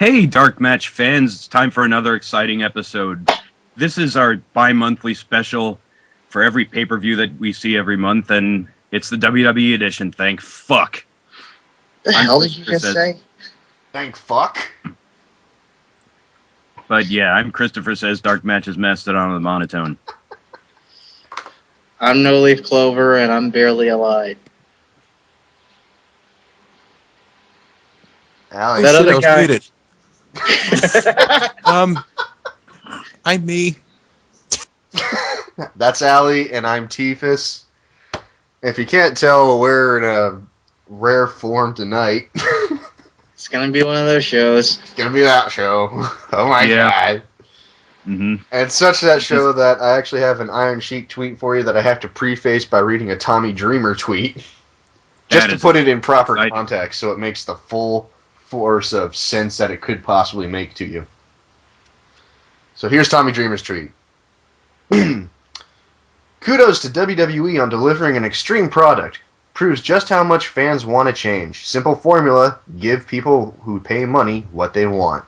Hey, DarkMatch fans, it's time for another exciting episode. This is our bi-monthly special for every pay-per-view that we see every month, and it's the WWE edition, thank fuck. The hell did you just say? Thank fuck. But yeah, I'm Christopher Says DarkMatch has messed it on the monotone. I'm No Leaf Clover, and I'm barely alive. Allie, That other guy. Muted. I'm me. that's Allie, and I'm Tiefus. If you can't tell, we're in a rare form tonight. It's gonna be one of those shows. It's gonna be that show. Oh my god. Mm-hmm. And such that show that I actually have an Iron Sheik tweet for you that I have to preface by reading a Tommy Dreamer tweet. Just to put it in proper context so it makes the full force of sense that it could possibly make to you. So here's Tommy Dreamer's tweet. Kudos to WWE on delivering an extreme product. Proves just how much fans want to change. Simple formula, give people who pay money what they want.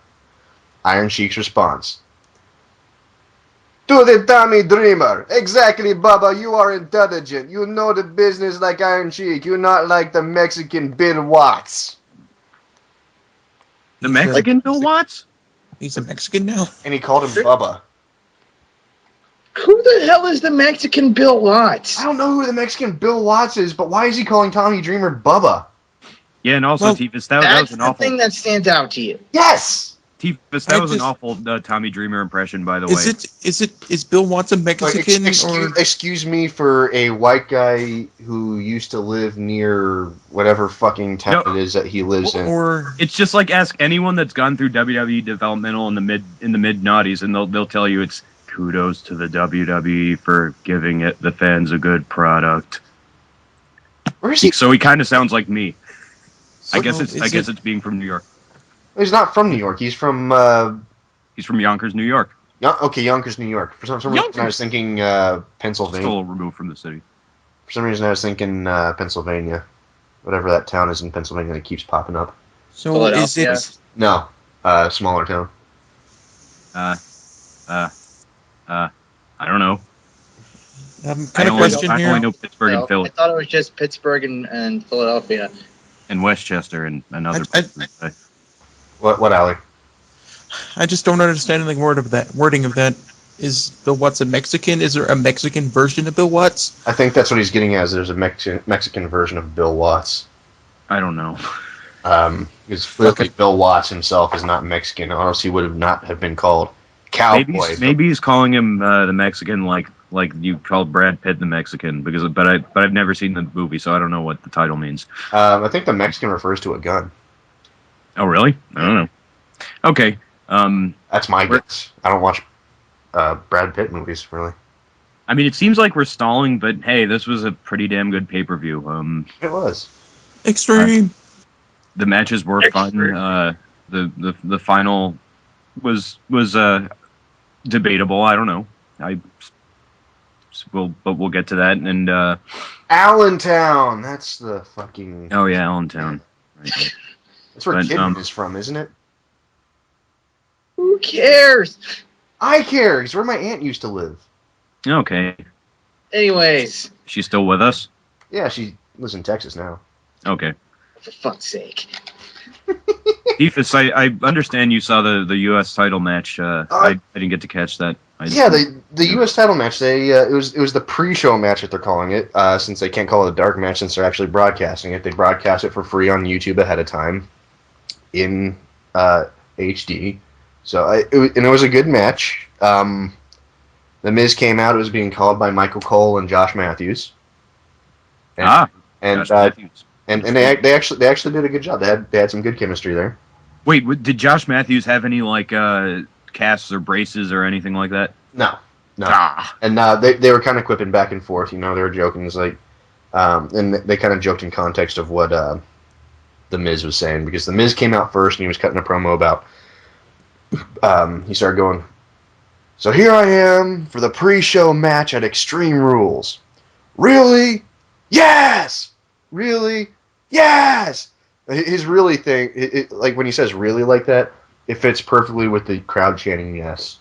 Iron Sheik's response. To the Tommy Dreamer. Exactly, Bubba, you are intelligent. You know the business like Iron Sheik. You're not like the Mexican Bill Watts. The Mexican Bill Watts? He's a Mexican now. And he called him Bubba. Who the hell is the Mexican Bill Watts? I don't know who the Mexican Bill Watts is, but why is he calling Tommy Dreamer Bubba? Yeah, and also, Tiefus, that was That's an the awful thing that stands out to you. Yes! Tiefus, that was an awful Tommy Dreamer impression, by the way. Is Bill Watts a Mexican? Excuse me for a white guy who used to live near whatever fucking town it is that he lives in. Or it's just like ask anyone that's gone through WWE developmental in the mid noughties, and they'll tell you it's kudos to the WWE for giving the fans a good product. Where is he? So he kind of sounds like me. So I guess it's being from New York. He's not from New York. He's from Yonkers, New York. Okay, Yonkers, New York. For some reason, I was thinking Pennsylvania. Still removed from the city. For some reason, I was thinking Pennsylvania, whatever that town is in Pennsylvania that keeps popping up. so is it? No, smaller town. I don't know. Kind of question I here. only know Pittsburgh and Philly. I thought it was just Pittsburgh and Philadelphia. And Westchester and other places. What, Allie? I just don't understand the wording of that. Is Bill Watts a Mexican? Is there a Mexican version of Bill Watts? I think that's what he's getting at. Is there's a Mexican version of Bill Watts. I don't know. Because Bill Watts himself is not Mexican, or else he would not have been called Cowboy. Maybe he's calling him the Mexican, like you called Brad Pitt the Mexican, but I've never seen the movie, so I don't know what the title means. I think the Mexican refers to a gun. Oh, really? I don't know. Okay. That's my guess. I don't watch Brad Pitt movies, really. I mean, it seems like we're stalling, but hey, this was a pretty damn good pay-per-view. It was. Extreme. The matches were fun. The final was debatable. I don't know. We'll get to that. And Allentown. That's the fucking. Oh yeah, Allentown. Right. That's where Kidman is from, isn't it? Who cares? I care. It's where my aunt used to live. Okay. Anyways. She's still with us? Yeah, she lives in Texas now. Okay. For fuck's sake. Defus, I understand you saw the U.S. title match. I didn't get to catch that. The U.S. title match. It was the pre-show match that they're calling it. Since they can't call it a dark match, since they're actually broadcasting it, they broadcast it for free on YouTube ahead of time in HD. So it was a good match. The Miz came out. It was being called by Michael Cole and Josh Matthews. Josh Matthews. And they actually did a good job. They had some good chemistry there. Wait, did Josh Matthews have any casts or braces or anything like that? No. And they were kind of quipping back and forth. They were joking. It's like, and they kind of joked in context of what the Miz was saying, because the Miz came out first and he was cutting a promo about. He started going, "So here I am for the pre-show match at Extreme Rules. Really? Yes. Really? Yes." His really thing, like when he says really like that, it fits perfectly with the crowd chanting yes.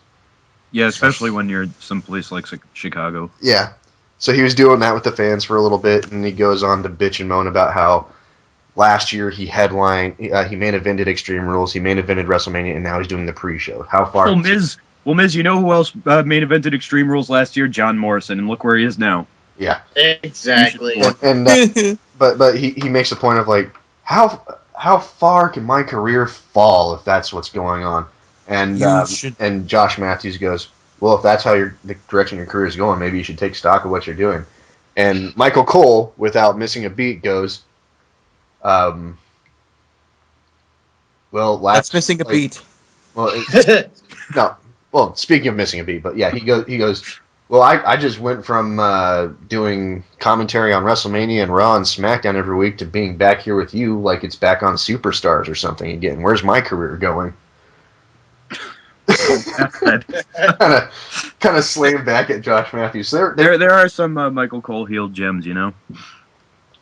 Yeah, especially when you're someplace like Chicago. Yeah. So he was doing that with the fans for a little bit, and he goes on to bitch and moan about how last year he headlined, he main evented Extreme Rules, he main evented WrestleMania, and now he's doing the pre-show. How far? Well, Miz, you know who else main evented Extreme Rules last year? John Morrison, and look where he is now. Yeah. Exactly. And but he makes a point of like, how far can my career fall if that's what's going on? And and Josh Matthews goes, well, if that's how the direction your career is going, maybe you should take stock of what you're doing. And Michael Cole, without missing a beat, goes, well, That's missing a beat. Well, no. Well, speaking of missing a beat, but yeah, he goes. Well, I just went from doing commentary on WrestleMania and Raw and SmackDown every week to being back here with you like it's back on Superstars or something again. Where's my career going? kind of slammed back at Josh Matthews. There are some Michael Cole heel gems, you know.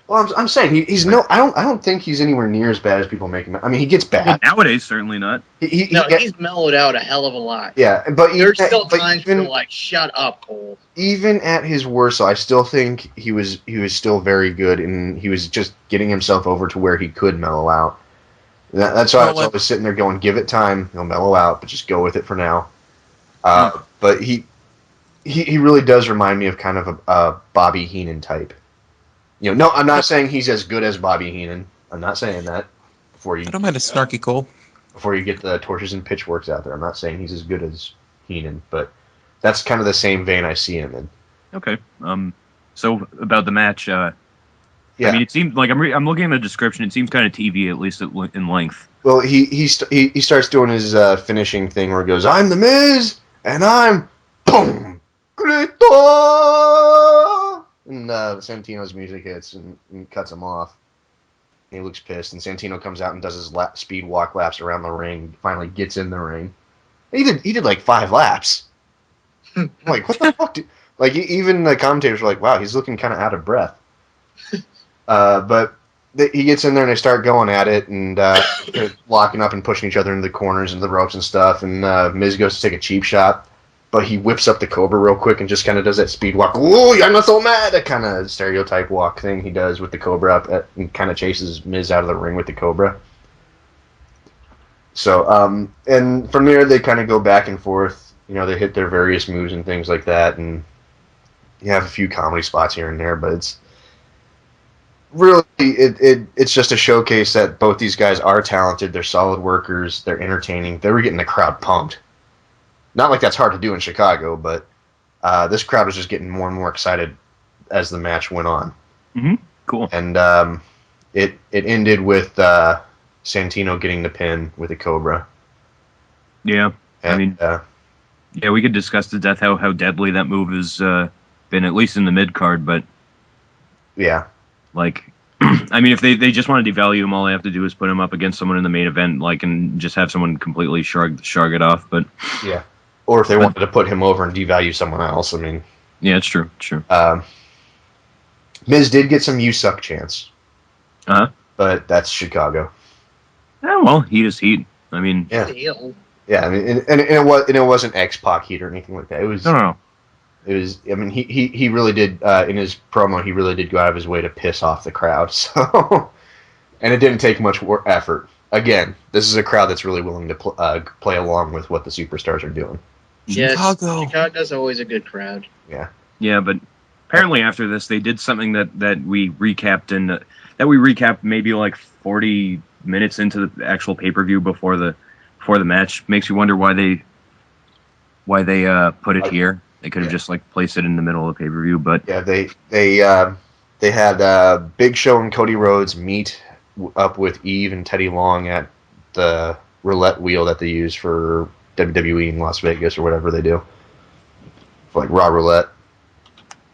Well, I'm saying he's no. I don't think he's anywhere near as bad as people make him. I mean, he gets bad. Well, nowadays, certainly not. He's mellowed out a hell of a lot. Yeah, but there's still times to like, shut up, Cole. Even at his worst, I still think he was still very good, and he was just getting himself over to where he could mellow out. That's why I was always sitting there going, "Give it time, he'll mellow out, but just go with it for now." But he really does remind me of kind of a Bobby Heenan type. You know, no, I'm not saying he's as good as Bobby Heenan. I'm not saying that. I don't mind a snarky Cole. Before you get the torches and pitchforks out there, I'm not saying he's as good as Heenan, but that's kind of the same vein I see him in. Okay. So about the match, yeah. I mean, it seems like I'm looking at the description. It seems kind of TV, at least in length. Well, he starts doing his finishing thing where he goes, "I'm the Miz, and I'm boom, Grito!" And Santino's music hits and cuts him off. And he looks pissed, and Santino comes out and does his speed walk laps around the ring. Finally gets in the ring. He did like 5 laps. I'm like, what the fuck? Like, even the commentators were like, "Wow, he's looking kind of out of breath." But he gets in there and they start going at it and locking up and pushing each other into the corners and the ropes and stuff. And Miz goes to take a cheap shot. But he whips up the Cobra real quick and just kind of does that speed walk. Ooh, I'm not so mad! That kind of stereotype walk thing he does with the Cobra up and kind of chases Miz out of the ring with the Cobra. So, and from there they kind of go back and forth. You know, they hit their various moves and things like that. And you have a few comedy spots here and there, but it's really, it's just a showcase that both these guys are talented. They're solid workers. They're entertaining. They were getting the crowd pumped. Not like that's hard to do in Chicago, but this crowd was just getting more and more excited as the match went on. Mm-hmm. Cool. And it ended with Santino getting the pin with a Cobra. Yeah. And, I mean, yeah, we could discuss to death how deadly that move has been, at least in the mid-card, but... Yeah. Like, I mean, if they just want to devalue him, all they have to do is put him up against someone in the main event, like, and just have someone completely shrug it off, but... Yeah. Or if they wanted to put him over and devalue someone else, I mean... Yeah, it's true. It's true. Miz did get some "you suck" chants. Uh-huh. But that's Chicago. Yeah, well, heat is heat. I mean... Yeah. Yeah, I mean, and it wasn't X-Pac heat or anything like that. It was... No. It was... I mean, he really did... in his promo, he really did go out of his way to piss off the crowd, so... And it didn't take much effort. Again, this is a crowd that's really willing to play along with what the superstars are doing. Yes, Chicago's always a good crowd. Yeah. Yeah, but apparently after this, they did something that we recapped maybe like 40 minutes into the actual pay-per-view before the match. Makes you wonder why they put it here. They could have just like placed it in the middle of the pay-per-view, but yeah, they had Big Show and Cody Rhodes meet up with Eve and Teddy Long at the roulette wheel that they use for WWE in Las Vegas or whatever they do, for like Raw Roulette,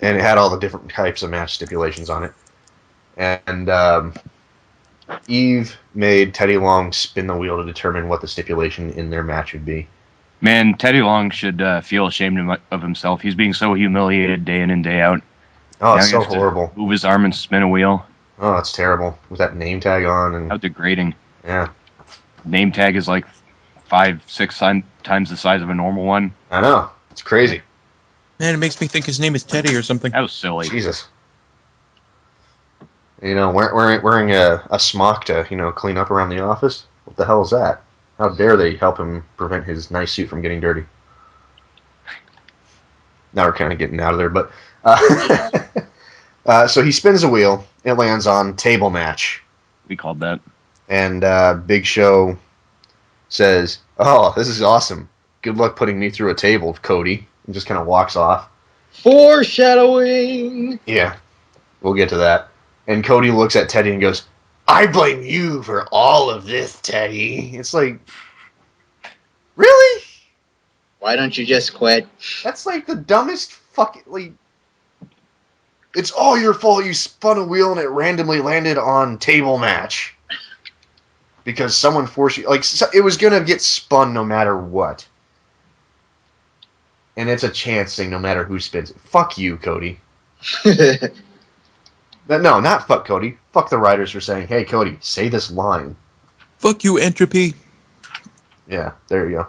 and it had all the different types of match stipulations on it. And Eve made Teddy Long spin the wheel to determine what the stipulation in their match would be. Man, Teddy Long should feel ashamed of himself. He's being so humiliated day in and day out. Oh, it's so horrible. Move his arm and spin a wheel. Oh, it's terrible with that name tag on and how degrading. Yeah. Name tag is like 5-6 times the size of a normal one. I know. It's crazy. Man, it makes me think his name is Teddy or something. That was silly. Jesus. Wearing a smock to, clean up around the office? What the hell is that? How dare they help him prevent his nice suit from getting dirty? Now we're kind of getting out of there, but... so he spins a wheel. It lands on table match. We called that. And Big Show says, "Oh, this is awesome. Good luck putting me through a table, Cody." And just kind of walks off. Foreshadowing. Yeah, we'll get to that. And Cody looks at Teddy and goes, "I blame you for all of this, Teddy." It's like, really? Why don't you just quit? That's like the dumbest fucking... Like, it's all your fault. You spun a wheel and it randomly landed on table match. Because someone forced you... Like, it was going to get spun no matter what. And it's a chance thing no matter who spins it. Fuck you, Cody. No, not fuck Cody. Fuck the writers for saying, "Hey, Cody, say this line." Fuck you, Entropy. Yeah, there you go.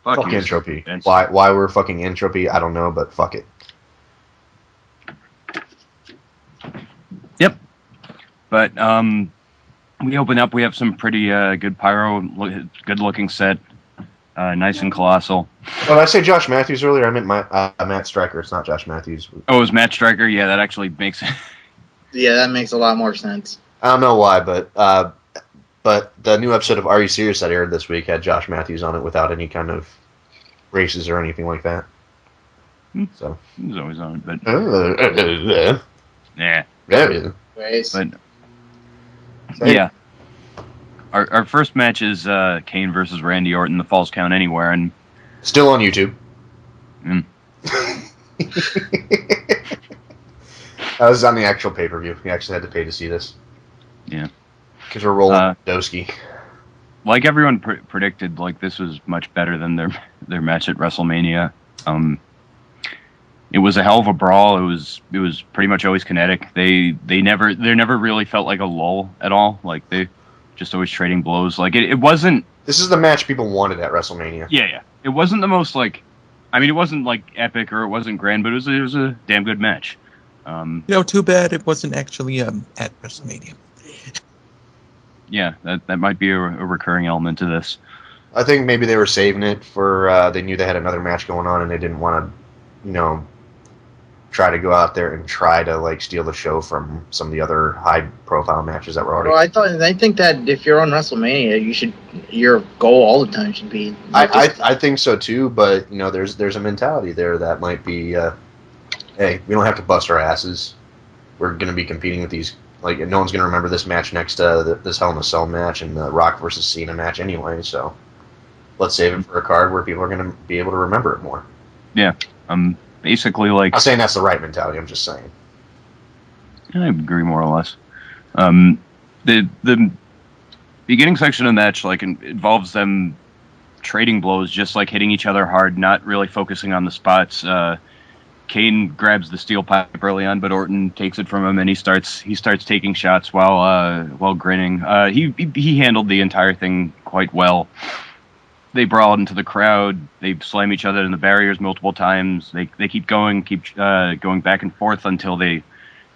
Fuck you, Entropy. Vince. Why we're fucking Entropy, I don't know, but fuck it. Yep. But we open up. We have some pretty good pyro, good looking set, nice and colossal. Oh, did I say Josh Matthews earlier? I meant Matt Stryker. It's not Josh Matthews. Oh, it was Matt Stryker? Yeah, that actually makes it. Yeah, that makes a lot more sense. I don't know why, but the new episode of Are You Serious that aired this week had Josh Matthews on it without any kind of races or anything like that. So He was always on it, but yeah. Race. But yeah, our first match is Kane versus Randy Orton, the Falls Count Anywhere, and Still on YouTube. That was on the actual pay-per-view. You actually had to pay to see this. Yeah. Because we're rolling Doski. Like everyone predicted, like this was much better than their match at WrestleMania. It was a hell of a brawl. It was pretty much always kinetic. They never really felt like a lull at all. Like they just always trading blows. Like it wasn't. This is the match people wanted at WrestleMania. Yeah. It wasn't the most like. I mean, it wasn't like epic or it wasn't grand, but it was a damn good match. Too bad it wasn't actually at WrestleMania. Yeah, that might be a recurring element to this. I think maybe they were saving it for they knew they had another match going on and they didn't want to, try to go out there and try to like steal the show from some of the other high-profile matches that were already. Well, I think that if you're on WrestleMania, your goal all the time should be. I think so too, but there's a mentality there that might be, hey, we don't have to bust our asses. We're going to be competing with these. Like, no one's going to remember this match next to this Hell in a Cell match and the Rock versus Cena match anyway, so let's save it for a card where people are going to be able to remember it more. Yeah, basically like... I'm saying that's the right mentality, I'm just saying. I agree more or less. The beginning section of the match like involves them trading blows, just like hitting each other hard, not really focusing on the spots. Kane grabs the steel pipe early on, but Orton takes it from him, and he starts taking shots while grinning. He handled the entire thing quite well. They brawl into the crowd. They slam each other in the barriers multiple times. They keep going back and forth until they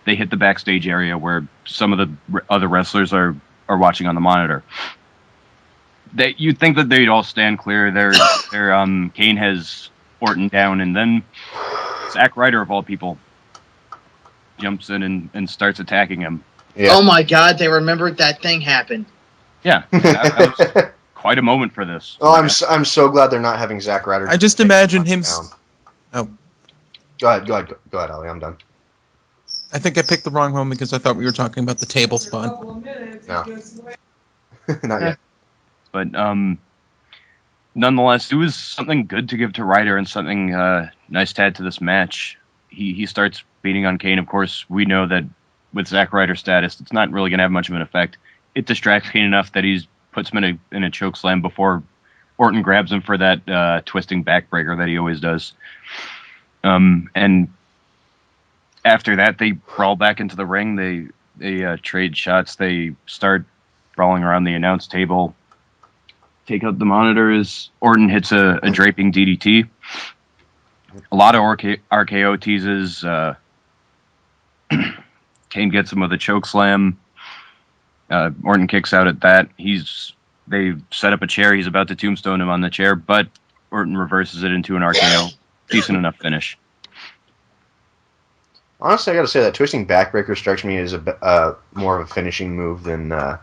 hit the backstage area where some of the other wrestlers are watching on the monitor. You'd think that they'd all stand clear. Kane has Orton down, and then Zack Ryder, of all people, jumps in and starts attacking him. Yeah. Oh my God! They remembered that thing happened. Yeah, that was quite a moment for this. Oh, I'm so glad they're not having Zack Ryder. I just imagine him. Oh, go ahead, Ali. I'm done. I think I picked the wrong one because I thought we were talking about the table spawn. No, not yet. But nonetheless, it was something good to give to Ryder and something nice to add to this match. He starts beating on Kane. Of course, we know that with Zack Ryder's status, it's not really going to have much of an effect. It distracts Kane enough that he puts him in a choke slam before Orton grabs him for that twisting backbreaker that he always does. And after that, they brawl back into the ring. They trade shots. They start brawling around the announce table. take out the monitor as Orton hits a draping DDT. A lot of RKO teases. Kane gets him with a choke slam. Orton kicks out at that. They set up a chair. He's about to tombstone him on the chair, but Orton reverses it into an RKO. Decent enough finish. Honestly, I got to say that twisting backbreaker strikes me as a more of a finishing move than a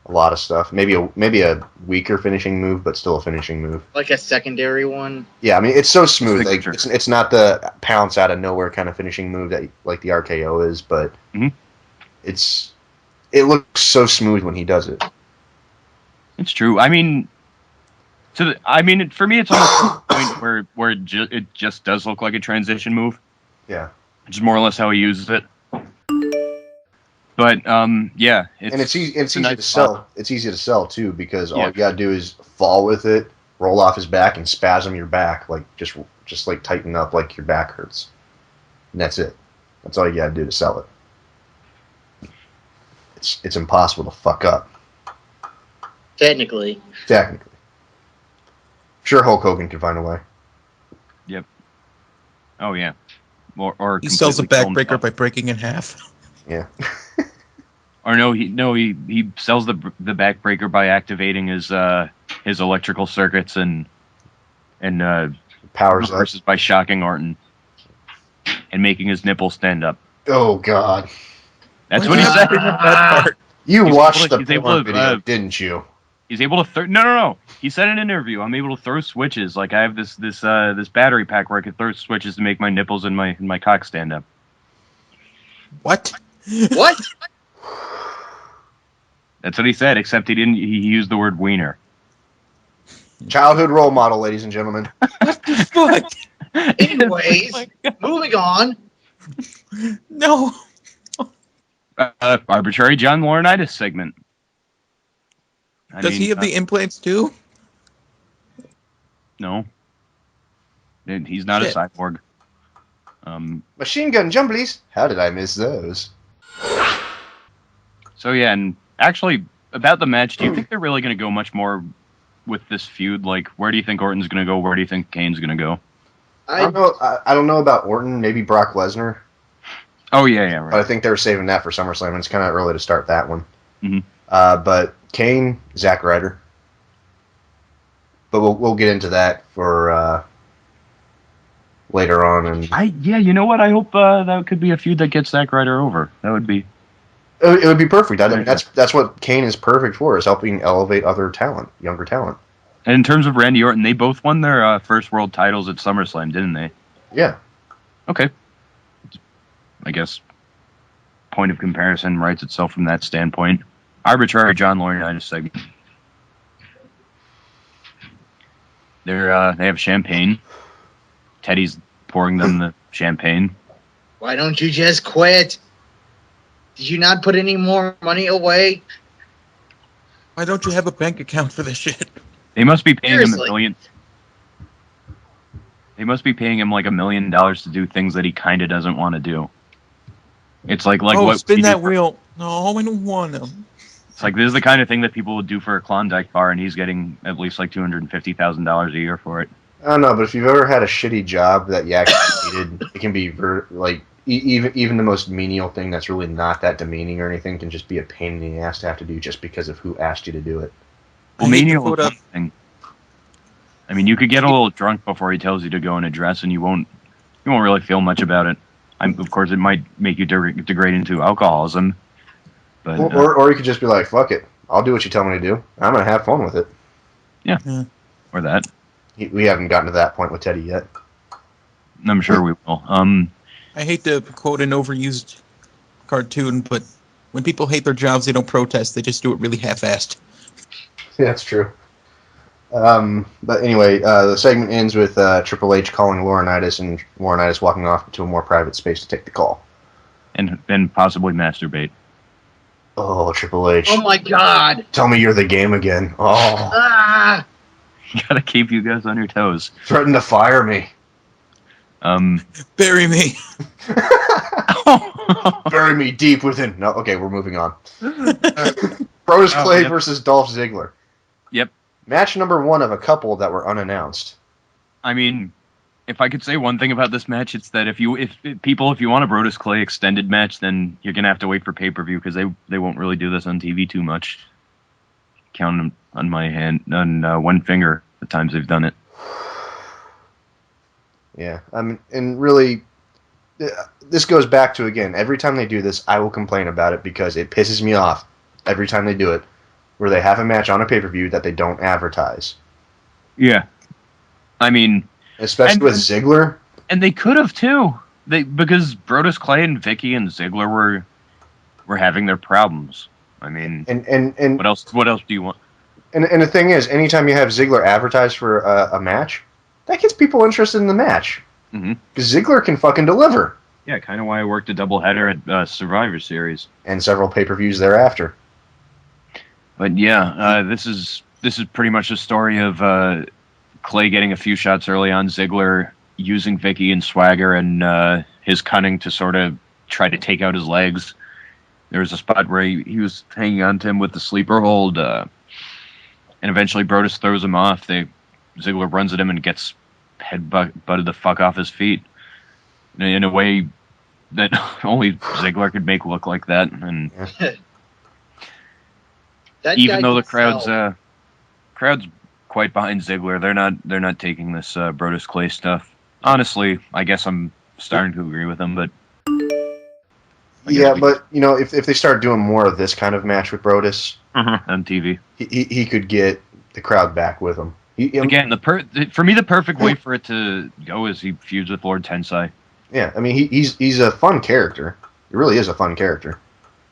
lot of stuff. Maybe a weaker finishing move, but still a finishing move. Like a secondary one. Yeah, I mean it's so smooth. Like, Signature. it's not the pounce out of nowhere kind of finishing move that like the RKO is, but it looks so smooth when he does it. It's true. I mean, for me, it's almost to the point where it just does look like a transition move. Yeah. Which is more or less how he uses it. But yeah, it's easy to nice sell. spot. It's easy to sell too because all you gotta do is fall with it, roll off his back, and spasm your back, like just like tighten up like your back hurts, and that's it. That's all you gotta do to sell it. It's impossible to fuck up. Technically. Sure, Hulk Hogan can find a way. Yep. Oh yeah. Or He sells a completely kill backbreaker himself. by breaking in half. Yeah. Or he sells the backbreaker by activating his electrical circuits and Powers up. reverses by shocking Orton and making his nipples stand up. Oh God. That's what he said. That part. You He's watched able to- the he's able porn to, video, didn't you? He's able to no. He said in an interview, "I'm able to throw switches. Like I have this battery pack where I can throw switches to make my nipples and my cock stand up." What? What? That's what he said. Except he didn't. He used the word wiener. Childhood role model, ladies and gentlemen. Fuck. Anyways, Oh my God. moving on. No. Arbitrary John Laurinaitis segment. Does he have the implants too? No. He's not Shit. a cyborg. Machine gun jumblies. How did I miss those? So yeah, and actually about the match, do you think they're really going to go much more with this feud? Like, where do you think Orton's going to go? Where do you think Kane's going to go? I don't know. I don't know about Orton. Maybe Brock Lesnar. Oh yeah, But I right. think they were saving that for SummerSlam. And it's kind of early to start that one. Mhm. But Kane, Zack Ryder. But we'll get into that for later on. And You know what? I hope that could be a feud that gets Zack Ryder over. That would be. it would be perfect. I mean, that's what Kane is perfect for, is helping elevate other talent, younger talent. And in terms of Randy Orton, they both won their first world titles at SummerSlam, didn't they? Yeah. Okay. I guess point of comparison writes itself from that standpoint. Arbitrary John Laurinaitis segment. They have champagne. Teddy's pouring them the champagne. Why don't you just quit? Did you not put any more money away? Why don't you have a bank account for this shit? They must be paying him Seriously. $1 million. They must be paying him like $1 million to do things that he kind of doesn't want to do. It's like oh, what spin he that did for- wheel. No, I don't want to. It's like this is the kind of thing that people would do for a Klondike bar, and he's getting at least like $250,000 a year for it. I don't know, but if you've ever had a shitty job that you actually hated, it can be even the most menial thing that's really not that demeaning or anything can just be a pain in the ass to have to do just because of who asked you to do it. Well, I hate to menial quote is up- one thing. I mean, you could get a little drunk before he tells you to go in a dress, and you won't really feel much about it. Of course, it might make you degrade into alcoholism. But Or you could just be like, fuck it. I'll do what you tell me to do. I'm going to have fun with it. or that. We haven't gotten to that point with Teddy yet. I'm sure we will. I hate to quote an overused cartoon, but when people hate their jobs, they don't protest. They just do it really half-assed. Yeah, that's true. But anyway, the segment ends with Triple H calling Laurinaitis and Laurinaitis walking off to a more private space to take the call. and possibly masturbate. Oh, Triple H. Oh my God! Tell me you're the game again. Oh, Ah! Gotta keep you guys on your toes. threaten to fire me. Bury me. Bury me deep within. No, okay, we're moving on. Brodus Clay yeah. versus Dolph Ziggler. Yep. Match number 1 of a couple that were unannounced. I mean, if I could say one thing about this match, it's that if you want a Brodus Clay extended match, then you're gonna have to wait for pay-per-view because they won't really do this on TV too much. Count them on my hand, on one finger, the times they've done it. Yeah, and really, this goes back to, again, every time they do this, I will complain about it because it pisses me off every time they do it, where they have a match on a pay-per-view that they don't advertise. Yeah. I mean... Especially with Ziggler. And they could have, too. Because Brodus Clay and Vicky and Ziggler were having their problems. I mean... And what else do you want? And the thing is, anytime you have Ziggler advertised for a match, that gets people interested in the match. Mm-hmm. Because Ziggler can fucking deliver. Yeah, kind of why I worked a doubleheader at Survivor Series. And several pay-per-views thereafter. But yeah, this is pretty much the story of Clay getting a few shots early on, Ziggler using Vicky and Swagger and his cunning to sort of try to take out his legs. There was a spot where he was hanging on to him with the sleeper hold, and eventually Brodus throws him off. Ziggler runs at him and gets butted the fuck off his feet in a way that only Ziggler could make look like that. And even though the crowd's quite behind Ziggler, they're not taking this Brodus Clay stuff. Honestly, I guess I'm starting to agree with them, but but if they start doing more of this kind of match with Brodus on TV, he could get the crowd back with him. Again, for me, the perfect way for it to go is he feuds with Lord Tensai. Yeah, I mean, he's a fun character. He really is a fun character.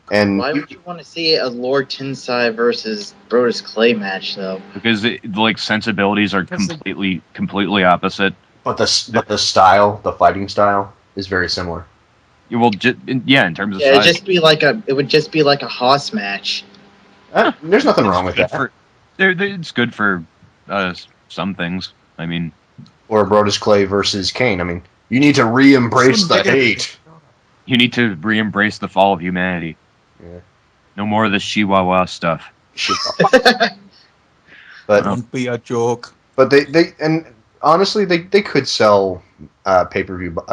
And why would you want to see a Lord Tensai versus Brodus Clay match, though? Because sensibilities are completely opposite. But the style, the fighting style, is very similar. Well, in terms of size. It would just be like a Haas match. There's nothing wrong with that. It's good for some things. I mean, or Brodus Clay versus Kane. I mean, you need to re-embrace the hate. You need to re-embrace the fall of humanity. Yeah. No more of this Chihuahua stuff. But don't be a joke. But they honestly they could sell a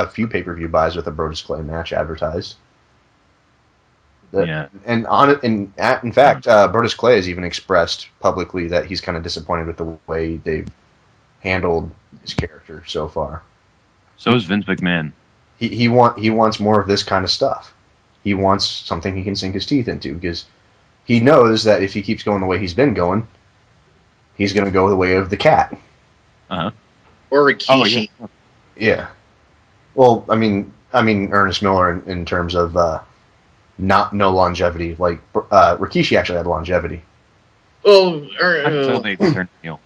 few pay-per-view buys with a Brodus Clay match advertised. Yeah. And in fact, Brodus Clay has even expressed publicly that he's kind of disappointed with the way they've handled his character so far. So is Vince McMahon. He wants more of this kind of stuff. He wants something he can sink his teeth into because he knows that if he keeps going the way he's been going, he's going to go the way of the cat. Uh-huh. Or Rikishi. Oh, yeah. Well, I mean Ernest Miller in terms of no longevity. Like Rikishi actually had longevity. Well, until they turned heel.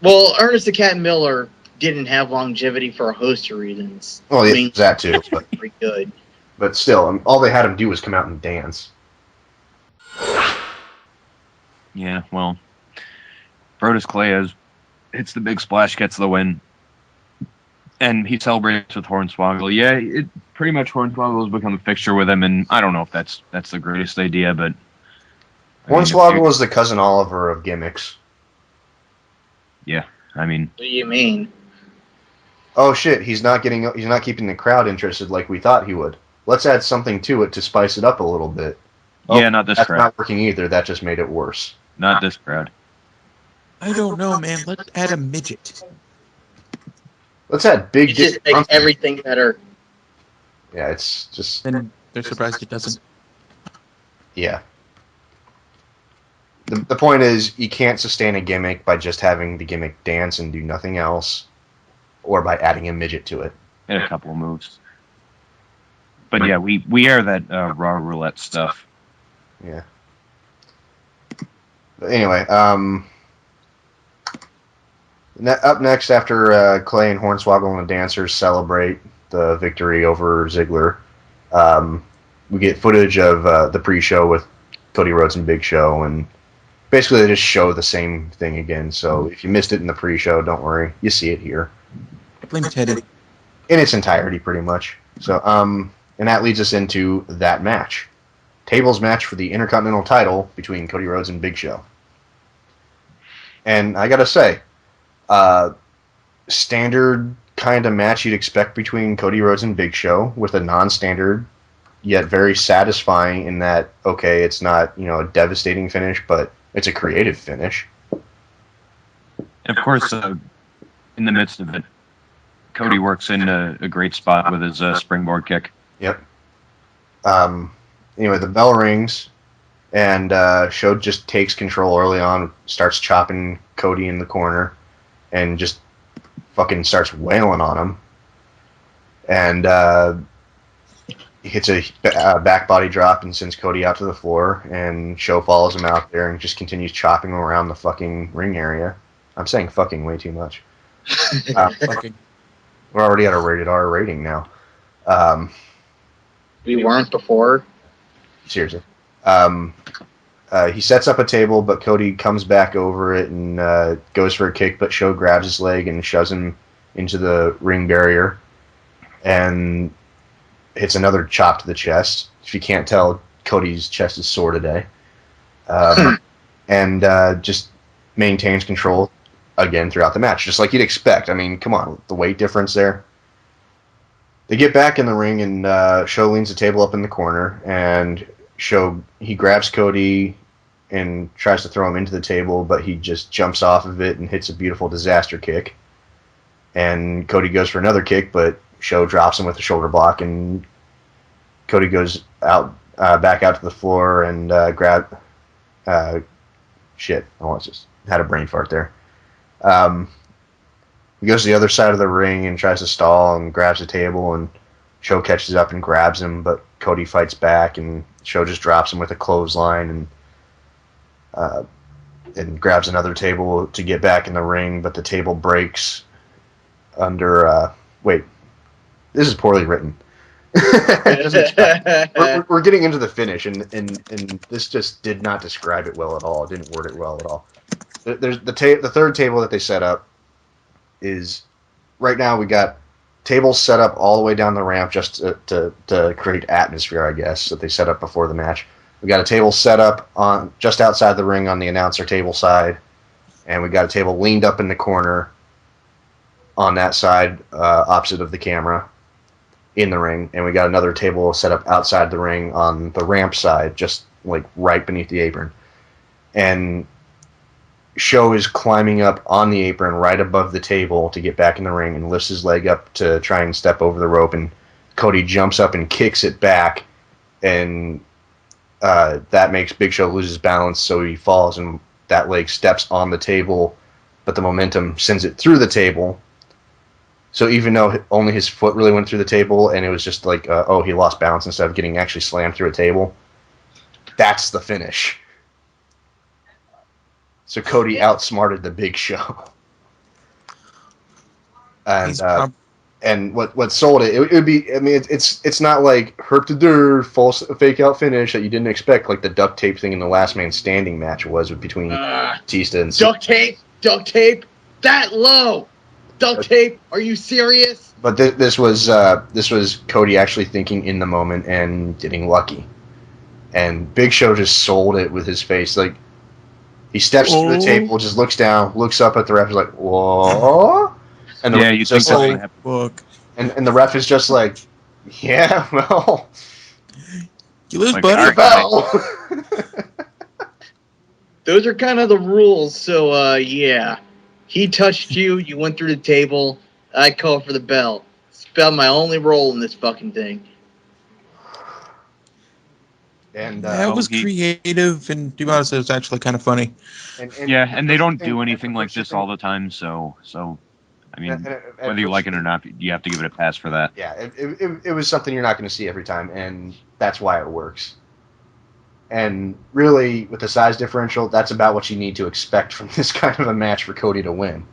Well, Ernest the Cat Miller didn't have longevity for a host of reasons. Well, yeah, that too. But pretty good. But still, all they had him do was come out and dance. Yeah, well, Brodus Clay hits the big splash, gets the win, and he celebrates with Hornswoggle. Yeah, it pretty much Hornswoggle has become a fixture with him, and I don't know if that's the greatest idea, but Hornswoggle is the cousin Oliver of gimmicks. Yeah, I mean, what do you mean? Oh shit, he's not keeping the crowd interested like we thought he would. Let's add something to it to spice it up a little bit. Yeah, not this that's crowd. Not working either. That just made it worse. Not this crowd. I don't know, man. Let's add a midget. Let's add big. It just makes everything better. Yeah, it's just. And they're surprised it doesn't. Yeah. The point is, you can't sustain a gimmick by just having the gimmick dance and do nothing else, or by adding a midget to it. And a couple of moves. But yeah, we are that Raw Roulette stuff. Yeah. But anyway, up next after Clay and Hornswoggle and the Dancers celebrate the victory over Ziggler, we get footage of the pre-show with Cody Rhodes and Big Show, and basically they just show the same thing again. So if you missed it in the pre-show, don't worry, you see it here. Blame Teddy. In its entirety, pretty much. So, and that leads us into that match. Tables match for the Intercontinental title between Cody Rhodes and Big Show. And I gotta say, standard kind of match you'd expect between Cody Rhodes and Big Show, with a non-standard yet very satisfying in that, okay, it's not, a devastating finish, but it's a creative finish. And of course, in the midst of it, Cody works in a great spot with his springboard kick. Yep. Anyway, the bell rings, and Show just takes control early on, starts chopping Cody in the corner, and just fucking starts wailing on him. And he hits a back body drop and sends Cody out to the floor, and Show follows him out there and just continues chopping him around the fucking ring area. I'm saying fucking way too much. Fucking. We're already at a rated R rating now. We weren't before. Seriously. He sets up a table, but Cody comes back over it and goes for a kick, but Show grabs his leg and shoves him into the ring barrier and hits another chop to the chest. If you can't tell, Cody's chest is sore today. And just maintains control again throughout the match, just like you'd expect. I mean, come on, the weight difference there. They get back in the ring, and Show leans the table up in the corner, and he grabs Cody and tries to throw him into the table, but he just jumps off of it and hits a beautiful disaster kick. And Cody goes for another kick, but Show drops him with a shoulder block, and Cody goes back out to the floor and shit. I just had a brain fart there. He goes to the other side of the ring and tries to stall and grabs the table, and Show catches up and grabs him, but Cody fights back, and Show just drops him with a clothesline and grabs another table to get back in the ring, but the table breaks under... wait. This is poorly written. We're getting into the finish, and this just did not describe it well at all. It didn't word it well at all. There's the third table that they set up is, right now we got tables set up all the way down the ramp just to create atmosphere, I guess, that they set up before the match. We got a table set up on just outside the ring on the announcer table side, and we got a table leaned up in the corner on that side, opposite of the camera, in the ring, and we got another table set up outside the ring on the ramp side, just like right beneath the apron. And Show is climbing up on the apron right above the table to get back in the ring and lifts his leg up to try and step over the rope, and Cody jumps up and kicks it back, and that makes Big Show lose his balance, so he falls, and that leg steps on the table, but the momentum sends it through the table. So even though only his foot really went through the table, and it was just like, he lost balance instead of getting actually slammed through a table, that's the finish. So Cody outsmarted the Big Show. And what sold it would be, I mean, it's not like herp to der false fake out finish that you didn't expect, like the duct tape thing in the Last Man Standing match was between Batista and duct tape that low. Duct tape? Are you serious? But this was Cody actually thinking in the moment and getting lucky, and Big Show just sold it with his face. Like, he steps through the table, just looks down, looks up at the ref, is like, "Whoa!" And the ref just like, and the ref is just like, "Yeah, well, you lose, like, buddy." Those are kind of the rules. So yeah. He touched you, you went through the table, I call for the bell. It's about my only role in this fucking thing. And that was creative, and to be honest, it was actually kind of funny. And they don't do anything like this all the time, so I mean, whether you like it or not, you have to give it a pass for that. Yeah, it was something you're not going to see every time, and that's why it works. And really, with the size differential, that's about what you need to expect from this kind of a match for Cody to win.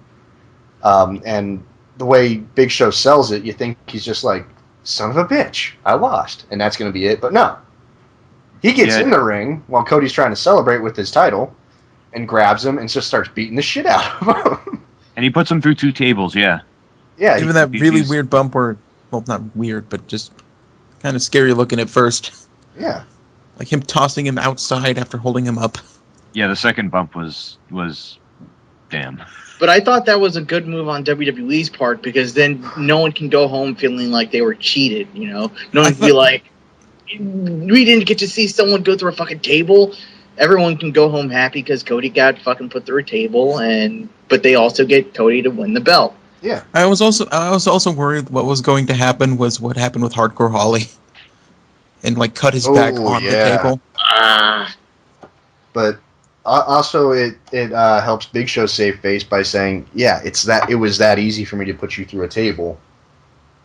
And the way Big Show sells it, you think he's just like, son of a bitch, I lost, and that's going to be it. But no. He gets in the ring while Cody's trying to celebrate with his title and grabs him and just starts beating the shit out of him. And he puts him through 2 tables, yeah. Yeah. Even that really weird bump where, well, not weird, but just kind of scary looking at first. Yeah. Like him tossing him outside after holding him up. Yeah, the second bump was Damn. But I thought that was a good move on WWE's part because then no one can go home feeling like they were cheated, you know? No one can be like, we didn't get to see someone go through a fucking table. Everyone can go home happy because Cody got fucking put through a table, but they also get Cody to win the belt. Yeah. I was also worried what was going to happen was what happened with Hardcore Holly, and like cut his back on the table. But also it helps Big Show save face by saying, yeah, it was that easy for me to put you through a table.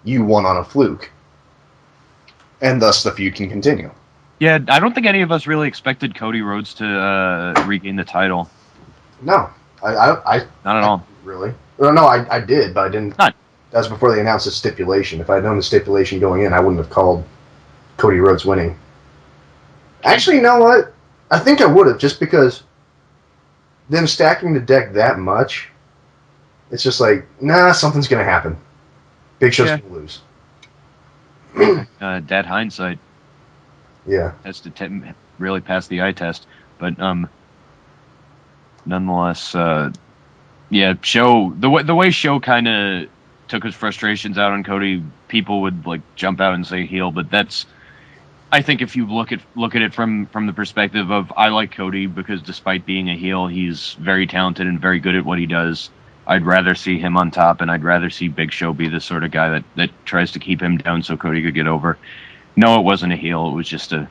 You won on a fluke, and thus the feud can continue. Yeah, I don't think any of us really expected Cody Rhodes to regain the title. No, I not at all. Really? No, I did, but I didn't. That was before they announced the stipulation. If I had known the stipulation going in, I wouldn't have called Cody Rhodes winning. Actually, you know what? I think I would have, just because them stacking the deck that much, it's just like, nah, something's going to happen. Big Show's going to lose. Dad hindsight. Yeah. Has to really pass the eye test. But nonetheless, Show, the way Show kind of took his frustrations out on Cody, people would like jump out and say heel, but that's, I think if you look at it from the perspective of, I like Cody because despite being a heel, he's very talented and very good at what he does. I'd rather see him on top, and I'd rather see Big Show be the sort of guy that tries to keep him down so Cody could get over. No, it wasn't a heel. It was just a...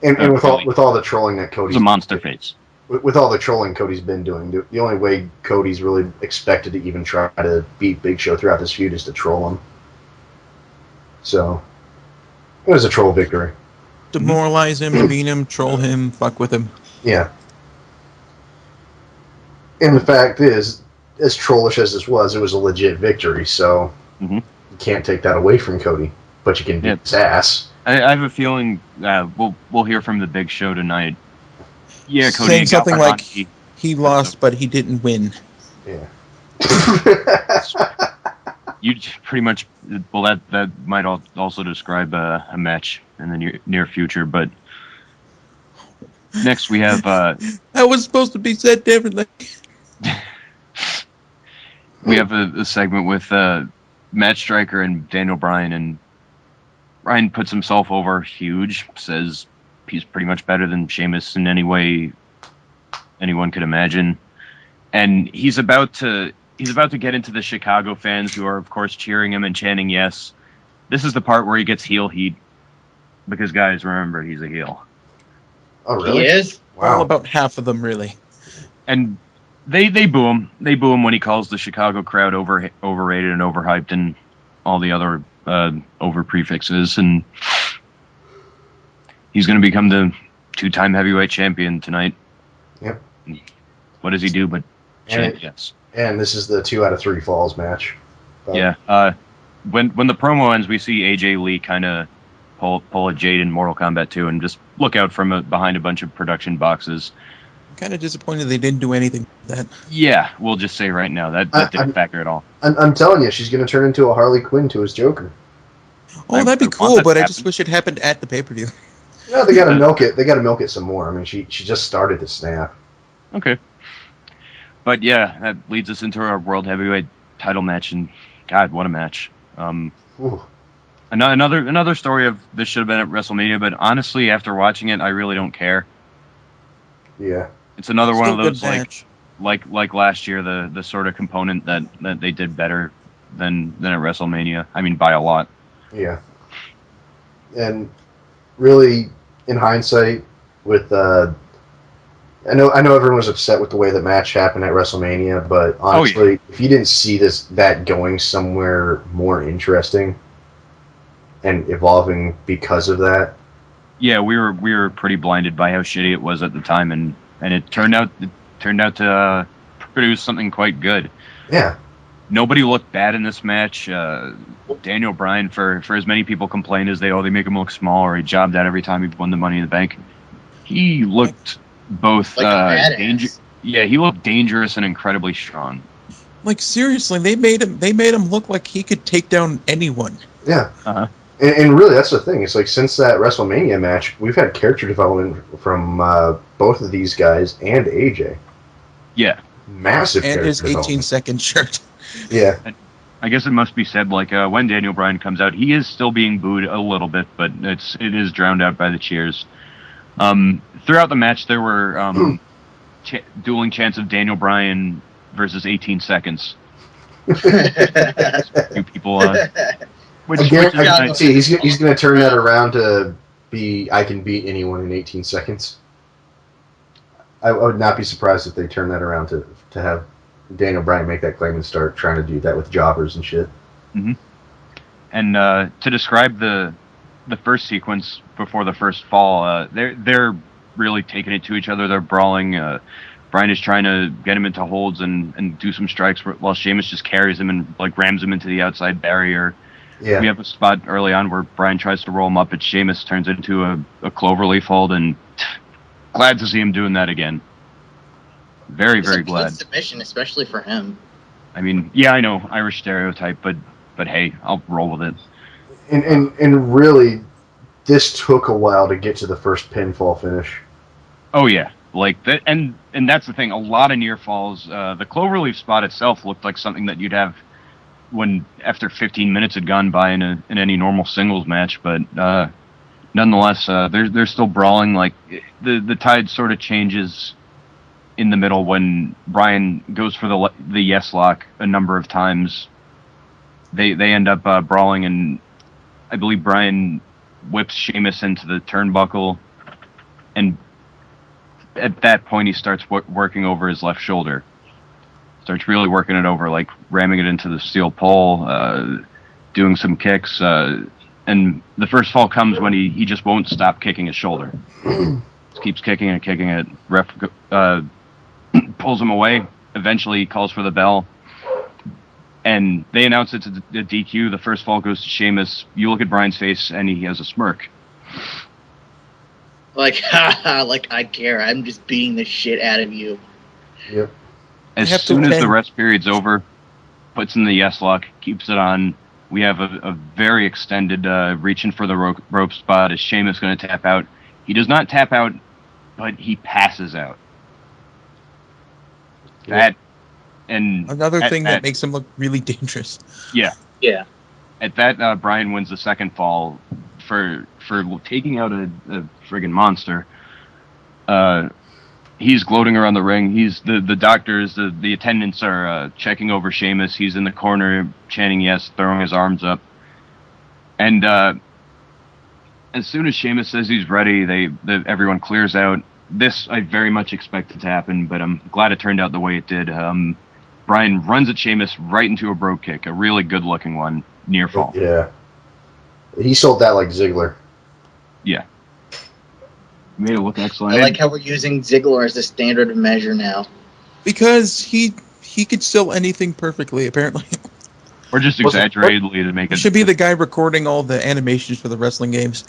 And with all the trolling that Cody's... It was a monster face. With all the trolling Cody's been doing, the only way Cody's really expected to even try to beat Big Show throughout this feud is to troll him. So, it was a troll victory. Demoralize him, beat him, troll him, fuck with him. Yeah. And the fact is, as trollish as this was, it was a legit victory, so you can't take that away from Cody. But you can beat his ass. I have a feeling we'll hear from the Big Show tonight. Yeah, Cody saying something like he lost, but he didn't win. Yeah. You pretty much, well, that might also describe a match in the near future. But next we have that was supposed to be said differently. We have a segment with Matt Striker and Daniel Bryan, and Bryan puts himself over huge, says he's pretty much better than Sheamus in any way anyone could imagine, and he's about to get into the Chicago fans who are of course cheering him and chanting yes. This is the part where he gets heel heat, because guys, remember, he's a heel. Oh really? He is? Wow. All about half of them, really. And they boo him. They boo him when he calls the Chicago crowd overrated and overhyped and all the other over prefixes, and he's going to become the 2-time heavyweight champion tonight. Yep. What does he do but chant yes? And this is the 2 out of 3 falls match. Yeah. When the promo ends, we see AJ Lee kind of pull a Jade in Mortal Kombat 2 and just look out from behind a bunch of production boxes. I'm kind of disappointed they didn't do anything with that. Yeah, we'll just say right now that didn't factor at all. I'm telling you, she's going to turn into a Harley Quinn to his Joker. Oh, that'd be cool, but I just wish it happened at the pay-per-view. No, they got to milk it. They got to milk it some more. I mean, she just started to snap. Okay. But yeah, that leads us into our World Heavyweight title match, and God, what a match. Another story of this should have been at WrestleMania, but honestly, after watching it, I really don't care. Yeah. It's another one of those match. like last year, the sort of component that they did better than at WrestleMania. I mean, by a lot. Yeah. And really, in hindsight, with I know everyone was upset with the way the match happened at WrestleMania, but honestly, if you didn't see that going somewhere more interesting and evolving because of that. Yeah, we were pretty blinded by how shitty it was at the time, and it turned out to produce something quite good. Yeah. Nobody looked bad in this match. Daniel Bryan, for as many people complained as they make him look small, or he jobbed out every time he won the Money in the Bank. He looked both dangerous. Yeah, he looked dangerous and incredibly strong. Like seriously, they made him look like he could take down anyone. Yeah. Uh-huh. And really, that's the thing. It's like, since that WrestleMania match, we've had character development from both of these guys and AJ. Yeah. Massive And his character 18-second shirt. Yeah. I guess it must be said, like, when Daniel Bryan comes out, he is still being booed a little bit, but it is drowned out by the cheers. Throughout the match, there were dueling chants of Daniel Bryan versus 18 seconds. You people, which I is nice. guarantee he's going to turn that around to be, I can beat anyone in 18 seconds. I would not be surprised if they turn that around to have Daniel Bryan make that claim and start trying to do that with jobbers and shit. Mm-hmm. And to describe the first sequence before the first fall, they're really taking it to each other. They're brawling. Bryan is trying to get him into holds and do some strikes while Sheamus just carries him and like rams him into the outside barrier. Yeah. We have a spot early on where Bryan tries to roll him up, but Sheamus turns into a cloverleaf hold, and glad to see him doing that again. Very, very glad. Good submission, especially for him. I mean, yeah, I know, Irish stereotype, but hey, I'll roll with it. And really, this took a while to get to the first pinfall finish. Oh yeah, like that, and that's the thing. A lot of near falls. The cloverleaf spot itself looked like something that you'd have when after 15 minutes had gone by in any normal singles match, but nonetheless, they're still brawling. Like the tide sort of changes in the middle when Bryan goes for the yes lock a number of times. They end up brawling, and I believe Bryan whips Sheamus into the turnbuckle, and at that point he starts working over his left shoulder. Starts really working it over, like ramming it into the steel pole, doing some kicks, and the first fall comes when he just won't stop kicking his shoulder. Just keeps kicking and kicking it. Ref pulls him away. Eventually, he calls for the bell, and they announce it to the DQ. The first fall goes to Sheamus. You look at Bryan's face, and he has a smirk. Like, haha, like I care. I'm just beating the shit out of you. Yep. As soon as the rest period's over, puts in the yes lock, keeps it on. We have a very extended reaching for the rope spot. Is Sheamus going to tap out? He does not tap out, but he passes out. That and another thing that makes him look really dangerous. Yeah. Yeah. At that, Bryan wins the second fall for taking out a friggin' monster. He's gloating around the ring. He's the doctors, the attendants are checking over Sheamus. He's in the corner chanting yes, throwing his arms up. And as soon as Sheamus says he's ready, everyone clears out. This I very much expected to happen, but I'm glad it turned out the way it did. Bryan runs at Sheamus right into a brogue kick, a really good-looking one, near fall. Yeah. He sold that like Ziggler. Yeah. Made it look excellent. I like how we're using Ziggler as the standard of measure now. Because he could sell anything perfectly, apparently. Or just exaggeratedly to make it. He should be the guy recording all the animations for the wrestling games.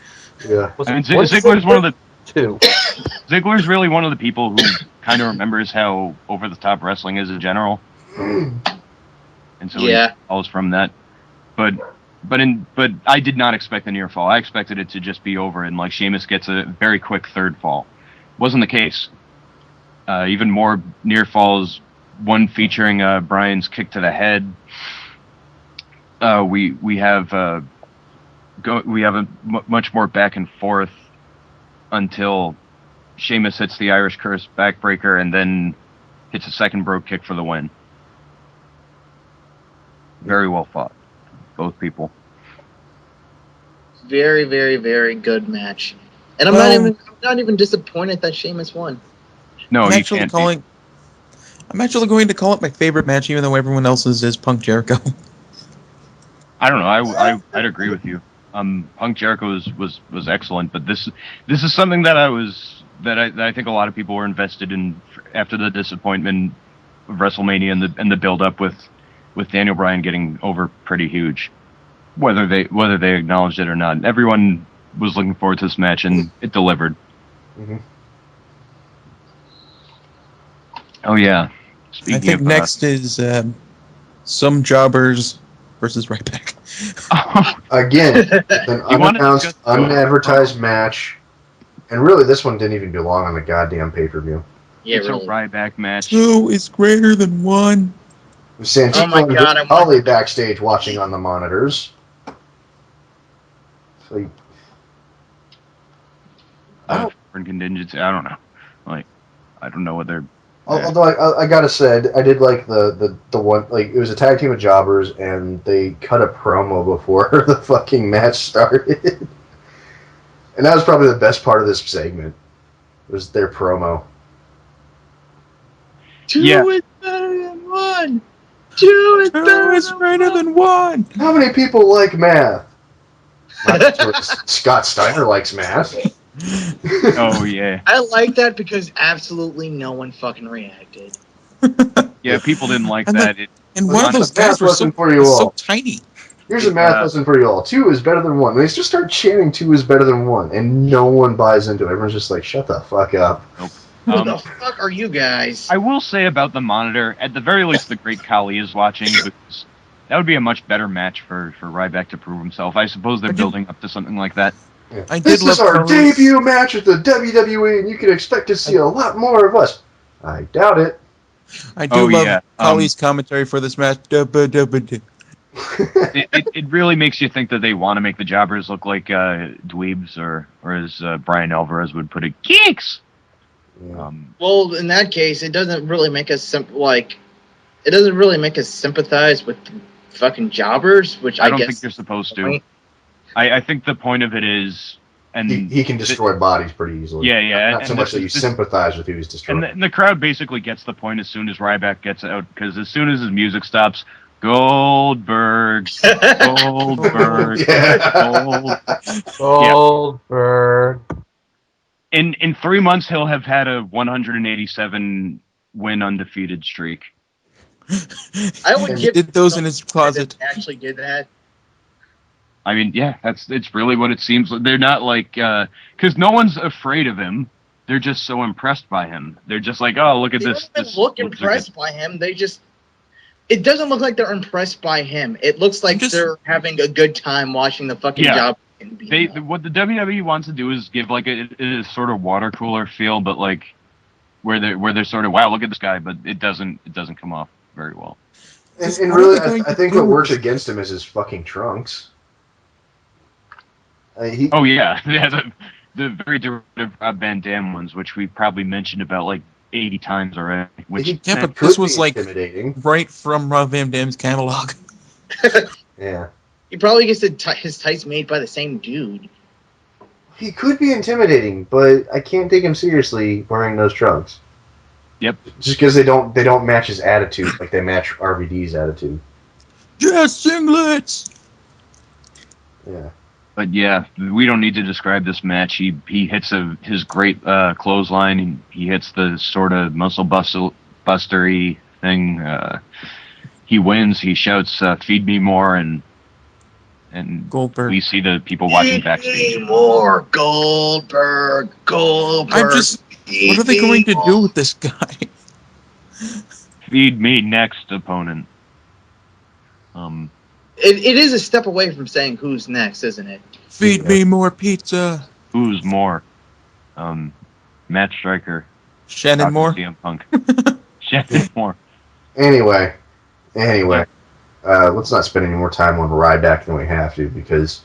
Yeah. I mean, Ziggler's one of the two. Ziggler's really one of the people who kind of remembers how over-the-top wrestling is in general. And so he follows from that. But I did not expect the near fall. I expected it to just be over and like Sheamus gets a very quick third fall. Wasn't the case. Even more near falls. One featuring Bryan's kick to the head. We have a much more back and forth until Sheamus hits the Irish Curse backbreaker and then hits a second brogue kick for the win. Very well fought. Both people. Very, very, very good match. And I'm not even disappointed that Sheamus won. No, I'm you actually can't. I'm actually going to call it my favorite match, even though everyone else's is Punk Jericho. I don't know. I'd agree with you. Punk Jericho was excellent, but this is something that I think a lot of people were invested in after the disappointment of WrestleMania and the build up with Daniel Bryan getting over pretty huge, whether they acknowledged it or not. Everyone was looking forward to this match, and it delivered. Mm-hmm. Oh yeah. I think next is some jobbers versus Ryback. Again, an unannounced, unadvertised match, and really this one didn't even belong on the goddamn pay-per-view. Yeah, it's really. a Ryback match. 2 is greater than 1. Santico Oh my and God, I'm Holly backstage watching on the monitors. So, I don't- Foreign contingency. I don't know. Like, I don't know what they're. although I gotta say, I did like the one, like, it was a tag team of jobbers, and they cut a promo before the fucking match started. And that was probably the best part of this segment, was their promo. 2 Yeah. is better than 1. 2 is 2 better is greater than 1. How many people like math? Not sure Scott Steiner likes math. Oh yeah, I like that because absolutely no one fucking reacted. yeah. People didn't like And that. And Well, one of that's those a math guys were lesson for you was all. so tiny. Here's a math lesson for you all. 2 is better than 1. They just start chanting 2 is better than 1, and no one buys into it. Everyone's just like, shut the fuck up. Who the fuck are you guys? I will say about the monitor, at the very least, the Great Khali is watching, because that would be a much better match for Ryback to prove himself. I suppose they're building up to something like that. Yeah. I did This love is our Carlos. debut match with the WWE, and you can expect to see a lot more of us. I doubt it. I do Oh, love yeah. Holly's commentary for this match. It really makes you think that they want to make the jobbers look like dweebs, or as Brian Alvarez would put it, geeks. Yeah. Well, in that case, it doesn't really make us it doesn't really make us sympathize with the fucking jobbers, which I don't guess think you're supposed to. I think the point of it is, and he can destroy bodies pretty easily. Yeah. Not so much that you sympathize with who he's destroying. And the crowd basically gets the point as soon as Ryback gets out, because as soon as his music stops, Goldberg, Goldberg, Goldberg. In 3 months, he'll have had a 187 win undefeated streak. I would He give did those in his closet. Actually, did that. I mean, yeah, it's really what it seems like. They're not like, because no one's afraid of him. They're just so impressed by him. They're just like, oh, look at They this. don't even look impressed by him. They just. It doesn't look like they're impressed by him. It looks like they're having a good time watching the fucking job. What the WWE wants to do is give like a sort of water cooler feel, but like where they're sort of, wow, look at this guy, but it doesn't come off very well. And really, I think what works against him is his fucking trunks. Oh yeah, the very derivative Rob Van Dam ones, which we probably mentioned about like 80 times already. Yeah, but this was like right from Rob Van Dam's catalog. Yeah. He probably gets his tights made by the same dude. He could be intimidating, but I can't take him seriously wearing those trunks. Yep. Just because they don't match his attitude like they match RVD's attitude. Just singlets. Yeah. But yeah, we don't need to describe this match. He hits his great clothesline. He hits the sort of muscle bustery thing. He wins. He shouts, "Feed me more!" and Goldberg. We see the people watching backstage. Feed me more, Goldberg. I'm just. What are they going to do with this guy? Feed me next, opponent. It is a step away from saying who's next, isn't it? Feed me more pizza. Who's more? Matt Striker. Shannon Moore. CM Punk. Shannon Moore. Anyway, let's not spend any more time on Ryback than we have to, because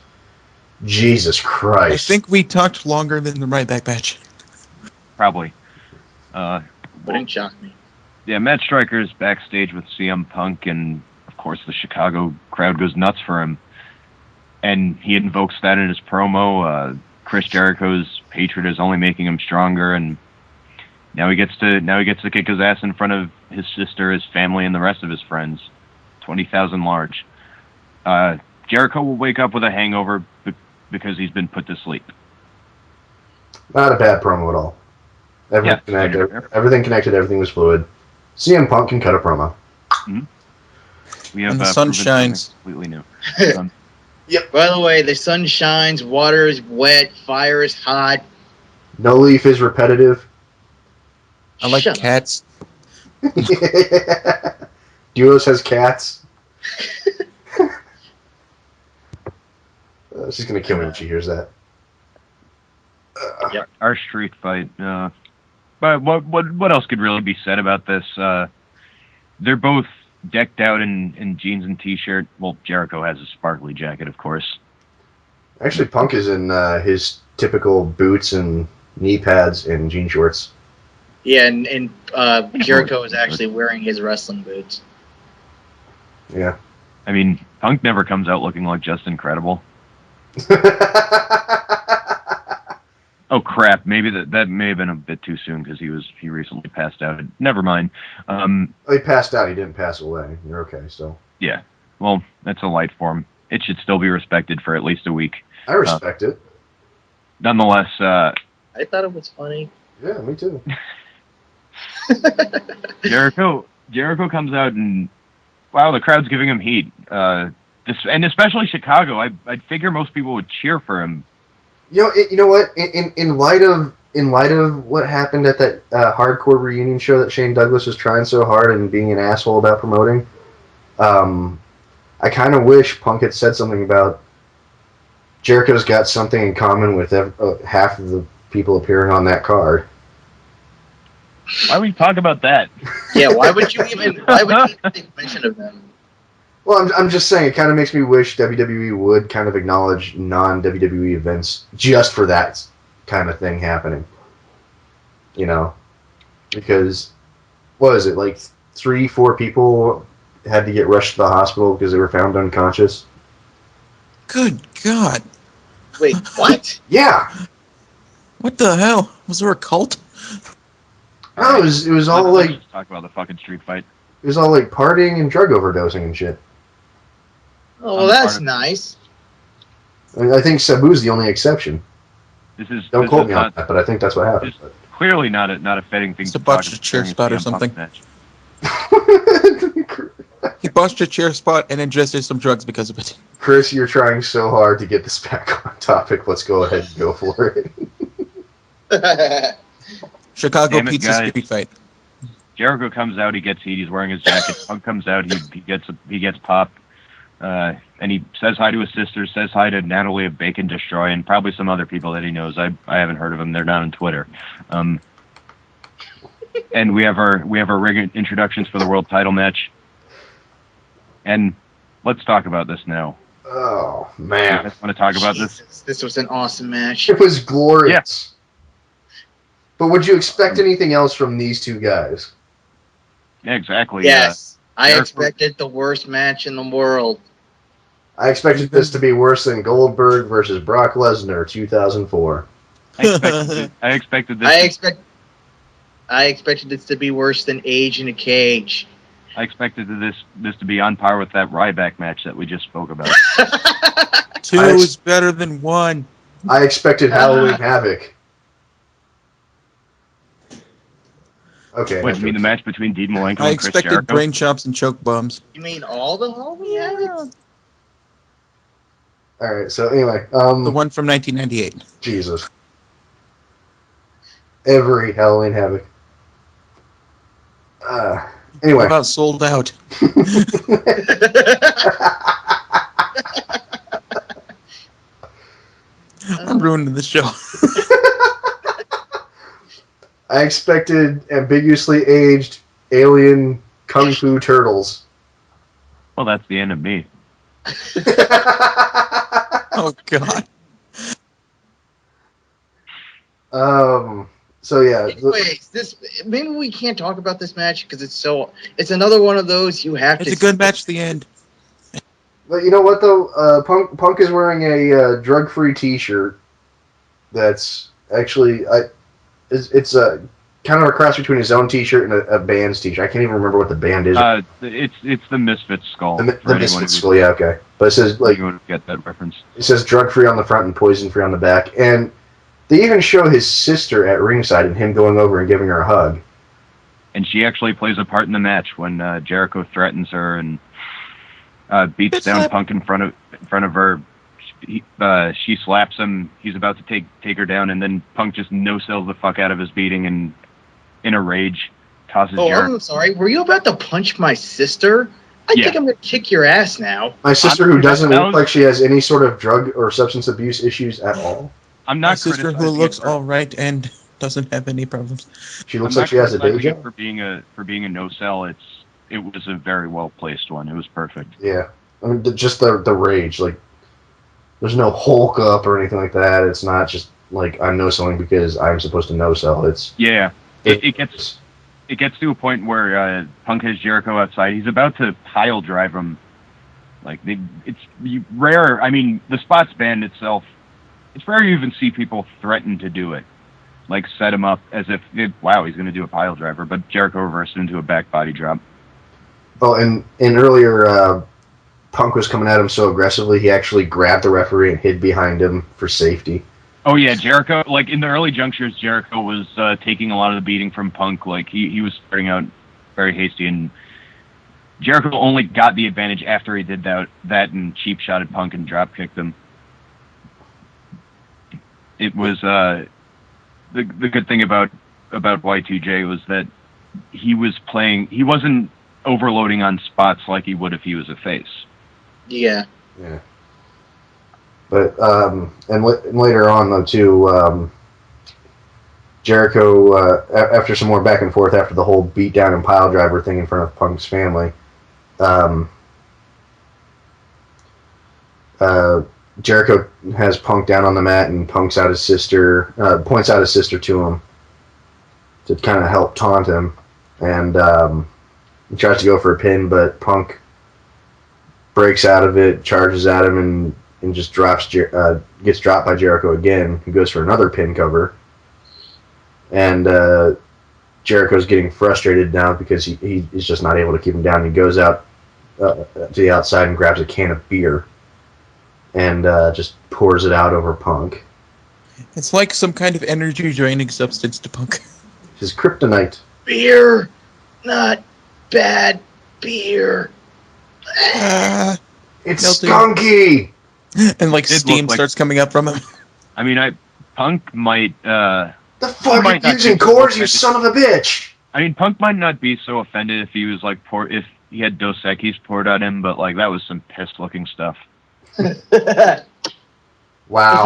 Jesus Christ. I think we talked longer than the Ryback match. Probably. Wouldn't shock me. Yeah, Matt Striker is backstage with CM Punk, and of course the Chicago crowd goes nuts for him. And he invokes that in his promo. Chris Jericho's hatred is only making him stronger, and now he gets to kick his ass in front of his sister, his family, and the rest of his friends. 20,000 large. Jericho will wake up with a hangover because he's been put to sleep. Not a bad promo at all. Everything connected, everything was fluid. CM Punk can cut a promo. Mm-hmm. We have and the sun shines. Completely new. Yep. By the way, the sun shines, water is wet, fire is hot. No Leaf is repetitive. I like cats. Duos has cats. She's gonna kill me when she hears that. Yep. Our street fight. But what else could really be said about this? They're both decked out in jeans and t-shirt. Well, Jericho has a sparkly jacket, of course. Actually, Punk is in his typical boots and knee pads and jean shorts. Yeah, and Jericho is actually wearing his wrestling boots. Yeah. I mean, Punk never comes out looking like just incredible. Oh crap! Maybe that may have been a bit too soon because he recently passed out. Never mind. He passed out. He didn't pass away. You're okay still. Yeah. Well, that's a light form. It should still be respected for at least a week. I respect it. Nonetheless, I thought it was funny. Yeah, me too. Jericho comes out and wow, the crowd's giving him heat. And especially Chicago. I'd figure most people would cheer for him. You know what? In light of what happened at that hardcore reunion show that Shane Douglas was trying so hard and being an asshole about promoting, I kind of wish Punk had said something about Jericho's got something in common with half of the people appearing on that card. Why would you talk about that? Yeah, why would you even make mention of them? Well, I'm just saying, it kind of makes me wish WWE would kind of acknowledge non-WWE events just for that kind of thing happening. You know? Because, what is it, like 3-4 people had to get rushed to the hospital because they were found unconscious? Good God. Wait, what? Yeah! What the hell? Was there a cult? No, it was all Let's like... just talk about the fucking street fight. It was all like partying and drug overdosing and shit. Oh, well, that's nice. I think Sabu's the only exception. Don't quote me on that, but I think that's what happened. Clearly not a fitting thing It's to a talk botched about chair during a spot or CM Punk something. match. He botched a chair spot and ingested some drugs because of it. Chris, you're trying so hard to get this back on topic. Let's go ahead and go for it. Chicago Damn it, pizza guys. street fight. Jericho comes out, he gets heat, he's wearing his jacket. Punk comes out, he gets pop. And he says hi to his sister, says hi to Natalie of Bacon Destroy, and probably some other people that he knows. I haven't heard of them. They're not on Twitter. And we have our ring introductions for the world title match. And let's talk about this now. Oh, You man. guys want to talk about this? Jesus, this was an awesome match. It was glorious. But would you expect anything else from these two guys? Yeah, exactly. Yes, I Jericho- expected the worst match in the world. I expected this to be worse than Goldberg versus Brock Lesnar 2004. I expected this. I expected this to be worse than Age in a Cage. I expected this to be on par with that Ryback match that we just spoke about. Two is better than one. I expected Halloween Havoc. Okay. Wait, you mean the match between Dean Malenko I and Chris expected Jericho? brain chops and choke bombs. You mean all the Halloween Havocs? All right. So anyway, The one from 1998. Jesus. Every Halloween Havoc. What Anyway. about Sold Out? I'm ruining the show. I expected ambiguously aged alien kung fu turtles. Well, that's the end of me. Oh, God. So yeah. Anyways, maybe we can't talk about this match because it's another one of those you have to. It's a good match at the end. But you know what though? Punk is wearing a drug-free T-shirt. That's actually it's a kind of a cross between his own T-shirt and a band's T-shirt. I can't even remember what the band is. It's the Misfits skull. The Misfits skull. Yeah, okay. But it says like you would get that reference. it says drug-free on the front and poison-free on the back, and they even show his sister at ringside and him going over and giving her a hug. And she actually plays a part in the match when Jericho threatens her and beats down Punk in front of her. She slaps him. He's about to take her down, and then Punk just no-sells the fuck out of his beating and, in a rage, tosses Jericho. I'm sorry. Were you about to punch my sister? I think I'm gonna kick your ass now. My sister, who doesn't look like she has any sort of drug or substance abuse issues at all. I'm My not sister who criticizing looks her. all right and doesn't have any problems. She looks I'm like she has a day criticizing it job. for being a no sell. It was a very well placed one. It was perfect. Yeah, I mean, just the rage. Like, there's no Hulk up or anything like that. It's not just like I'm no selling because I'm supposed to no sell. Yeah, it gets to a point where Punk has Jericho outside. He's about to pile drive him. Like rare. I mean, the spots band itself. It's rare you even see people threaten to do it, like set him up as if wow he's going to do a pile driver, but Jericho reversed into a back body drop. Oh, and earlier, Punk was coming at him so aggressively, he actually grabbed the referee and hid behind him for safety. Oh yeah, Jericho. Like in the early junctures, Jericho was taking a lot of the beating from Punk. Like he was starting out very hasty, and Jericho only got the advantage after he did that and cheap shotted Punk and drop kicked him. It was the good thing about Y2J was that he wasn't overloading on spots like he would if he was a face. Yeah. Yeah. But and later on though too, Jericho after some more back and forth after the whole beatdown and pile driver thing in front of Punk's family, Jericho has Punk down on the mat and points out his sister to him to kind of help taunt him, and he tries to go for a pin, but Punk breaks out of it, charges at him, and just gets dropped by Jericho again. He goes for another pin cover, and Jericho's getting frustrated now because he's just not able to keep him down. He goes out to the outside and grabs a can of beer and just pours it out over Punk. It's like some kind of energy draining substance to Punk. His kryptonite. Beer, not bad beer. It's melting. skunky. And like It steam looked like- starts coming up from him. I mean, Punk might. The fuck might are you not using be so cords, you offended. son of a bitch? I mean, Punk might not be so offended if he was like if he had Dos Equis poured on him, but like that was some pissed looking stuff. Wow.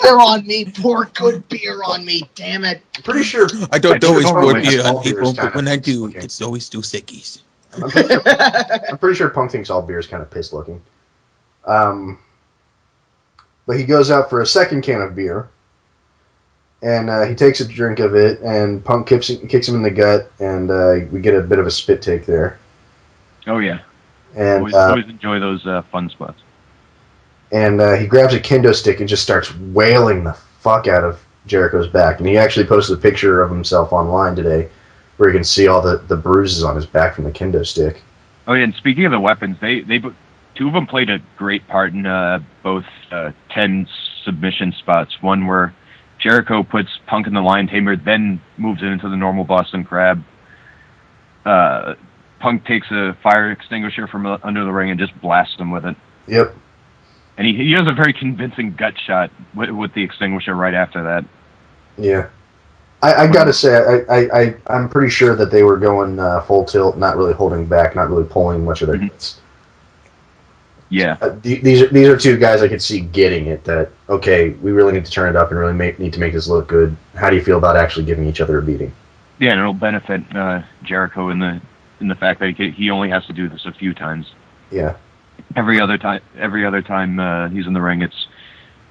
Beer on me, pour good beer on me, damn it. Pretty sure. I don't I always think pour normally beer all on beer people, is but kinda when I do, looking. it's always Dos Equis. I'm pretty sure Punk thinks all beer is kind of piss looking. But he goes out for a second can of beer, and he takes a drink of it, and Punk kicks him in the gut, and we get a bit of a spit take there. Oh yeah, And always enjoy those fun spots. and he grabs a kendo stick and just starts wailing the fuck out of Jericho's back. And he actually posted a picture of himself online today, where you can see all the bruises on his back from the kendo stick. Oh yeah, and speaking of the weapons, they two of them played a great part in both 10 submission spots. One where Jericho puts Punk in the lion tamer, then moves it into the normal Boston Crab. Punk takes a fire extinguisher from under the ring and just blasts him with it. Yep. And he does a very convincing gut shot with the extinguisher right after that. Yeah. I gotta say, I'm pretty sure that they were going full tilt, not really holding back, not really pulling much of their hits. Yeah. These are two guys I could see getting it. That okay, we really need to turn it up and really need to make this look good. How do you feel about actually giving each other a beating? Yeah, and it'll benefit Jericho in the fact that he only has to do this a few times. Yeah. Every other time he's in the ring, it's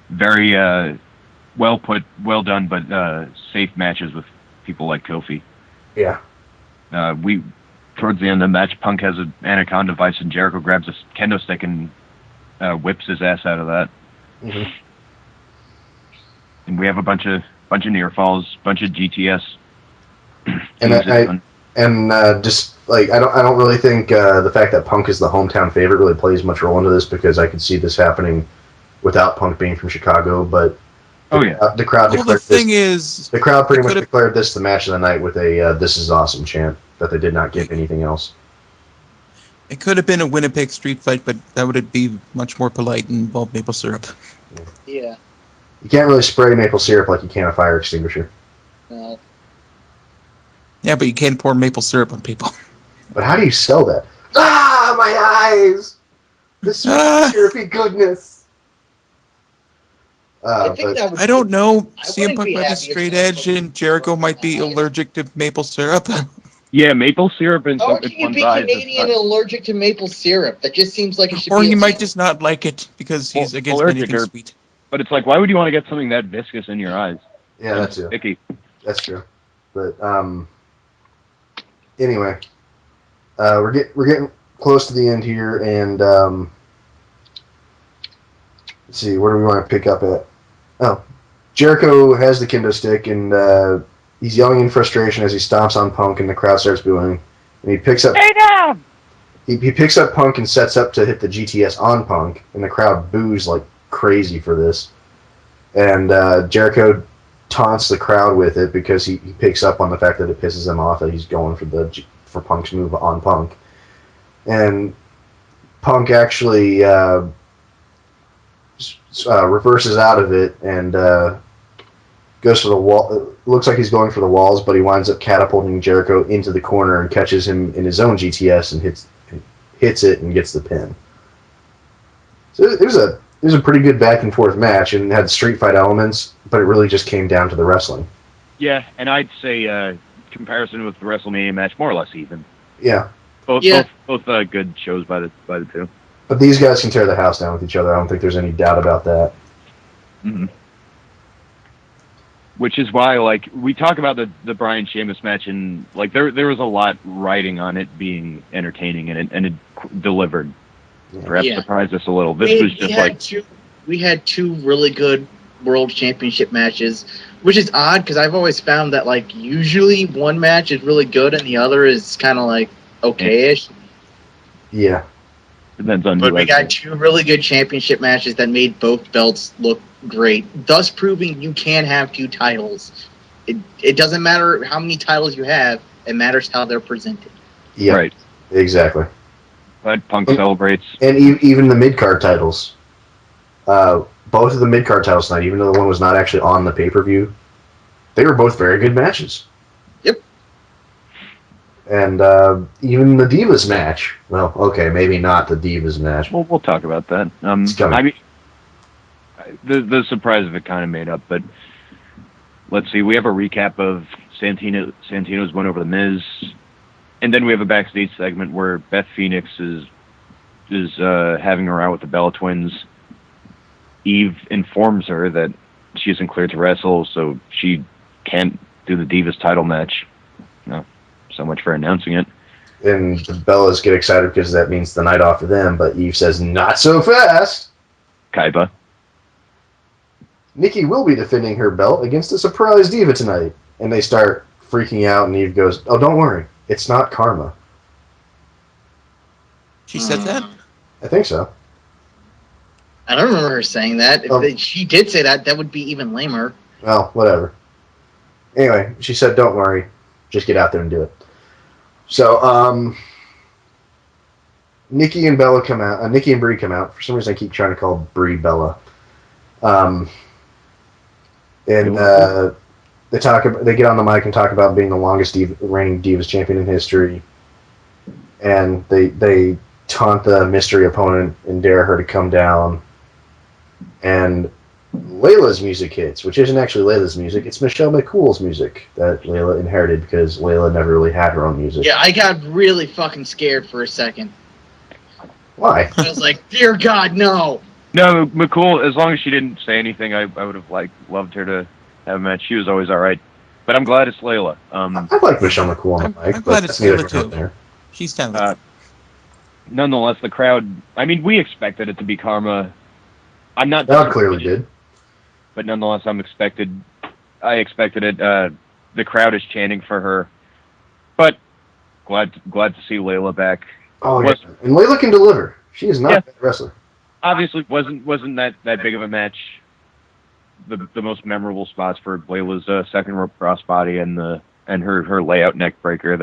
very well put, well done, but safe matches with people like Kofi. Yeah. Towards the end of the match, Punk has an anaconda vice, and Jericho grabs a kendo stick and whips his ass out of that. Mm-hmm. And we have a bunch of near falls, bunch of GTS. And just like I don't really think the fact that Punk is the hometown favorite really plays much role into this, because I could see this happening without Punk being from Chicago. But the crowd declared the crowd pretty much declared this the match of the night with a "This is awesome" chant that they did not give anything else. It could have been a Winnipeg street fight, but that would be much more polite and involve maple syrup. Yeah. You can't really spray maple syrup like you can a fire extinguisher. No. Yeah, but you can pour maple syrup on people. But how do you sell that? Ah, my eyes! This syrupy goodness. I think But that would. I don't know. I CM wouldn't Punk be might be happy if straight someone edge, put and Jericho might be Jericho allergic to maple syrup. Yeah, maple syrup in How some in can you one's be eyes is Canadian and allergic to maple syrup? That just seems like it should Or be. he a might thing. just not like it because he's Well, against allergic anything or- sweet. But it's like, why would you want to get something that viscous in your eyes? yeah, that's it. Sticky. That's true. But anyway, we're getting close to the end here, and let's see, where do we want to pick up at? Oh, Jericho has the kendo stick, and he's yelling in frustration as he stomps on Punk, and the crowd starts booing. And he picks up. Stay down! He picks up Punk and sets up to hit the GTS on Punk, and the crowd boos like crazy for this. And Jericho taunts the crowd with it because he picks up on the fact that it pisses him off that he's going for Punk's move on Punk. And Punk actually reverses out of it and goes for the wall. It looks like he's going for the walls, but he winds up catapulting Jericho into the corner and catches him in his own GTS and hits it and gets the pin. So it was a pretty good back and forth match and had street fight elements, but it really just came down to the wrestling. Yeah, and I'd say comparison with the WrestleMania match, more or less even. Yeah, Both good shows by the two. but these guys can tear the house down with each other. I don't think there's any doubt about that. Mm-hmm. Which is why, like, we talk about the Bryan Sheamus match, and like there was a lot riding on it being entertaining, and it delivered. Perhaps Yeah. surprised us a little. This was just like we had two really good world championship matches, which is odd because I've always found that like usually one match is really good and the other is kind of like okay-ish. Yeah, depends on But who we has got it. two really good championship matches that made both belts look great, thus proving you can have two titles. It doesn't matter how many titles you have; it matters how they're presented. yeah, Right. exactly. But Punk And- celebrates. And even the mid card titles, both of the mid card titles tonight, even though the one was not actually on the pay per view, they were both very good matches. Yep. And even the Divas match. Well, okay, maybe not the Divas match. We'll talk about that. It's coming. I mean, the surprise of it kind of made up, but let's see. We have a recap of Santino's win over the Miz, and then we have a backstage segment where Beth Phoenix is having her out with the Bella Twins. Eve informs her that she isn't cleared to wrestle, so she can't do the Divas title match. No, so much for announcing it. And the Bellas get excited because that means the night off for them, but Eve says, not so fast! Kaiba. Nikki will be defending her belt against a surprise diva tonight. And they start freaking out, and Eve goes, oh, don't worry. It's not karma. She said that? I think so. I don't remember her saying that. If she did say that, that would be even lamer. Well, whatever. Anyway, she said, don't worry. Just get out there and do it. So, Nikki and Bella come out. Nikki and Brie come out. For some reason, I keep trying to call Brie Bella. And they get on the mic and talk about being the longest reigning Divas champion in history. And they taunt the mystery opponent and dare her to come down. And Layla's music hits, which isn't actually Layla's music. It's Michelle McCool's music that Layla inherited because Layla never really had her own music. Yeah, I got really fucking scared for a second. Why? I was like, dear God, no. No, McCool. As long as she didn't say anything, I would have loved her to have a match. She was always all right. But I'm glad it's Layla. I like Michelle McCool on the mic. I'm glad but it's that's neither Layla here nor too. there. She's talented. Nonetheless, the crowd. I mean, we expected it to be Karma. I'm not. Dog clearly did. But nonetheless, I expected it. The crowd is chanting for her. But glad to see Layla back. Oh, yeah. And Layla can deliver. She is not a bad wrestler. Obviously, wasn't that big of a match. The most memorable spots for Layla's second rope crossbody and her layout neck breaker,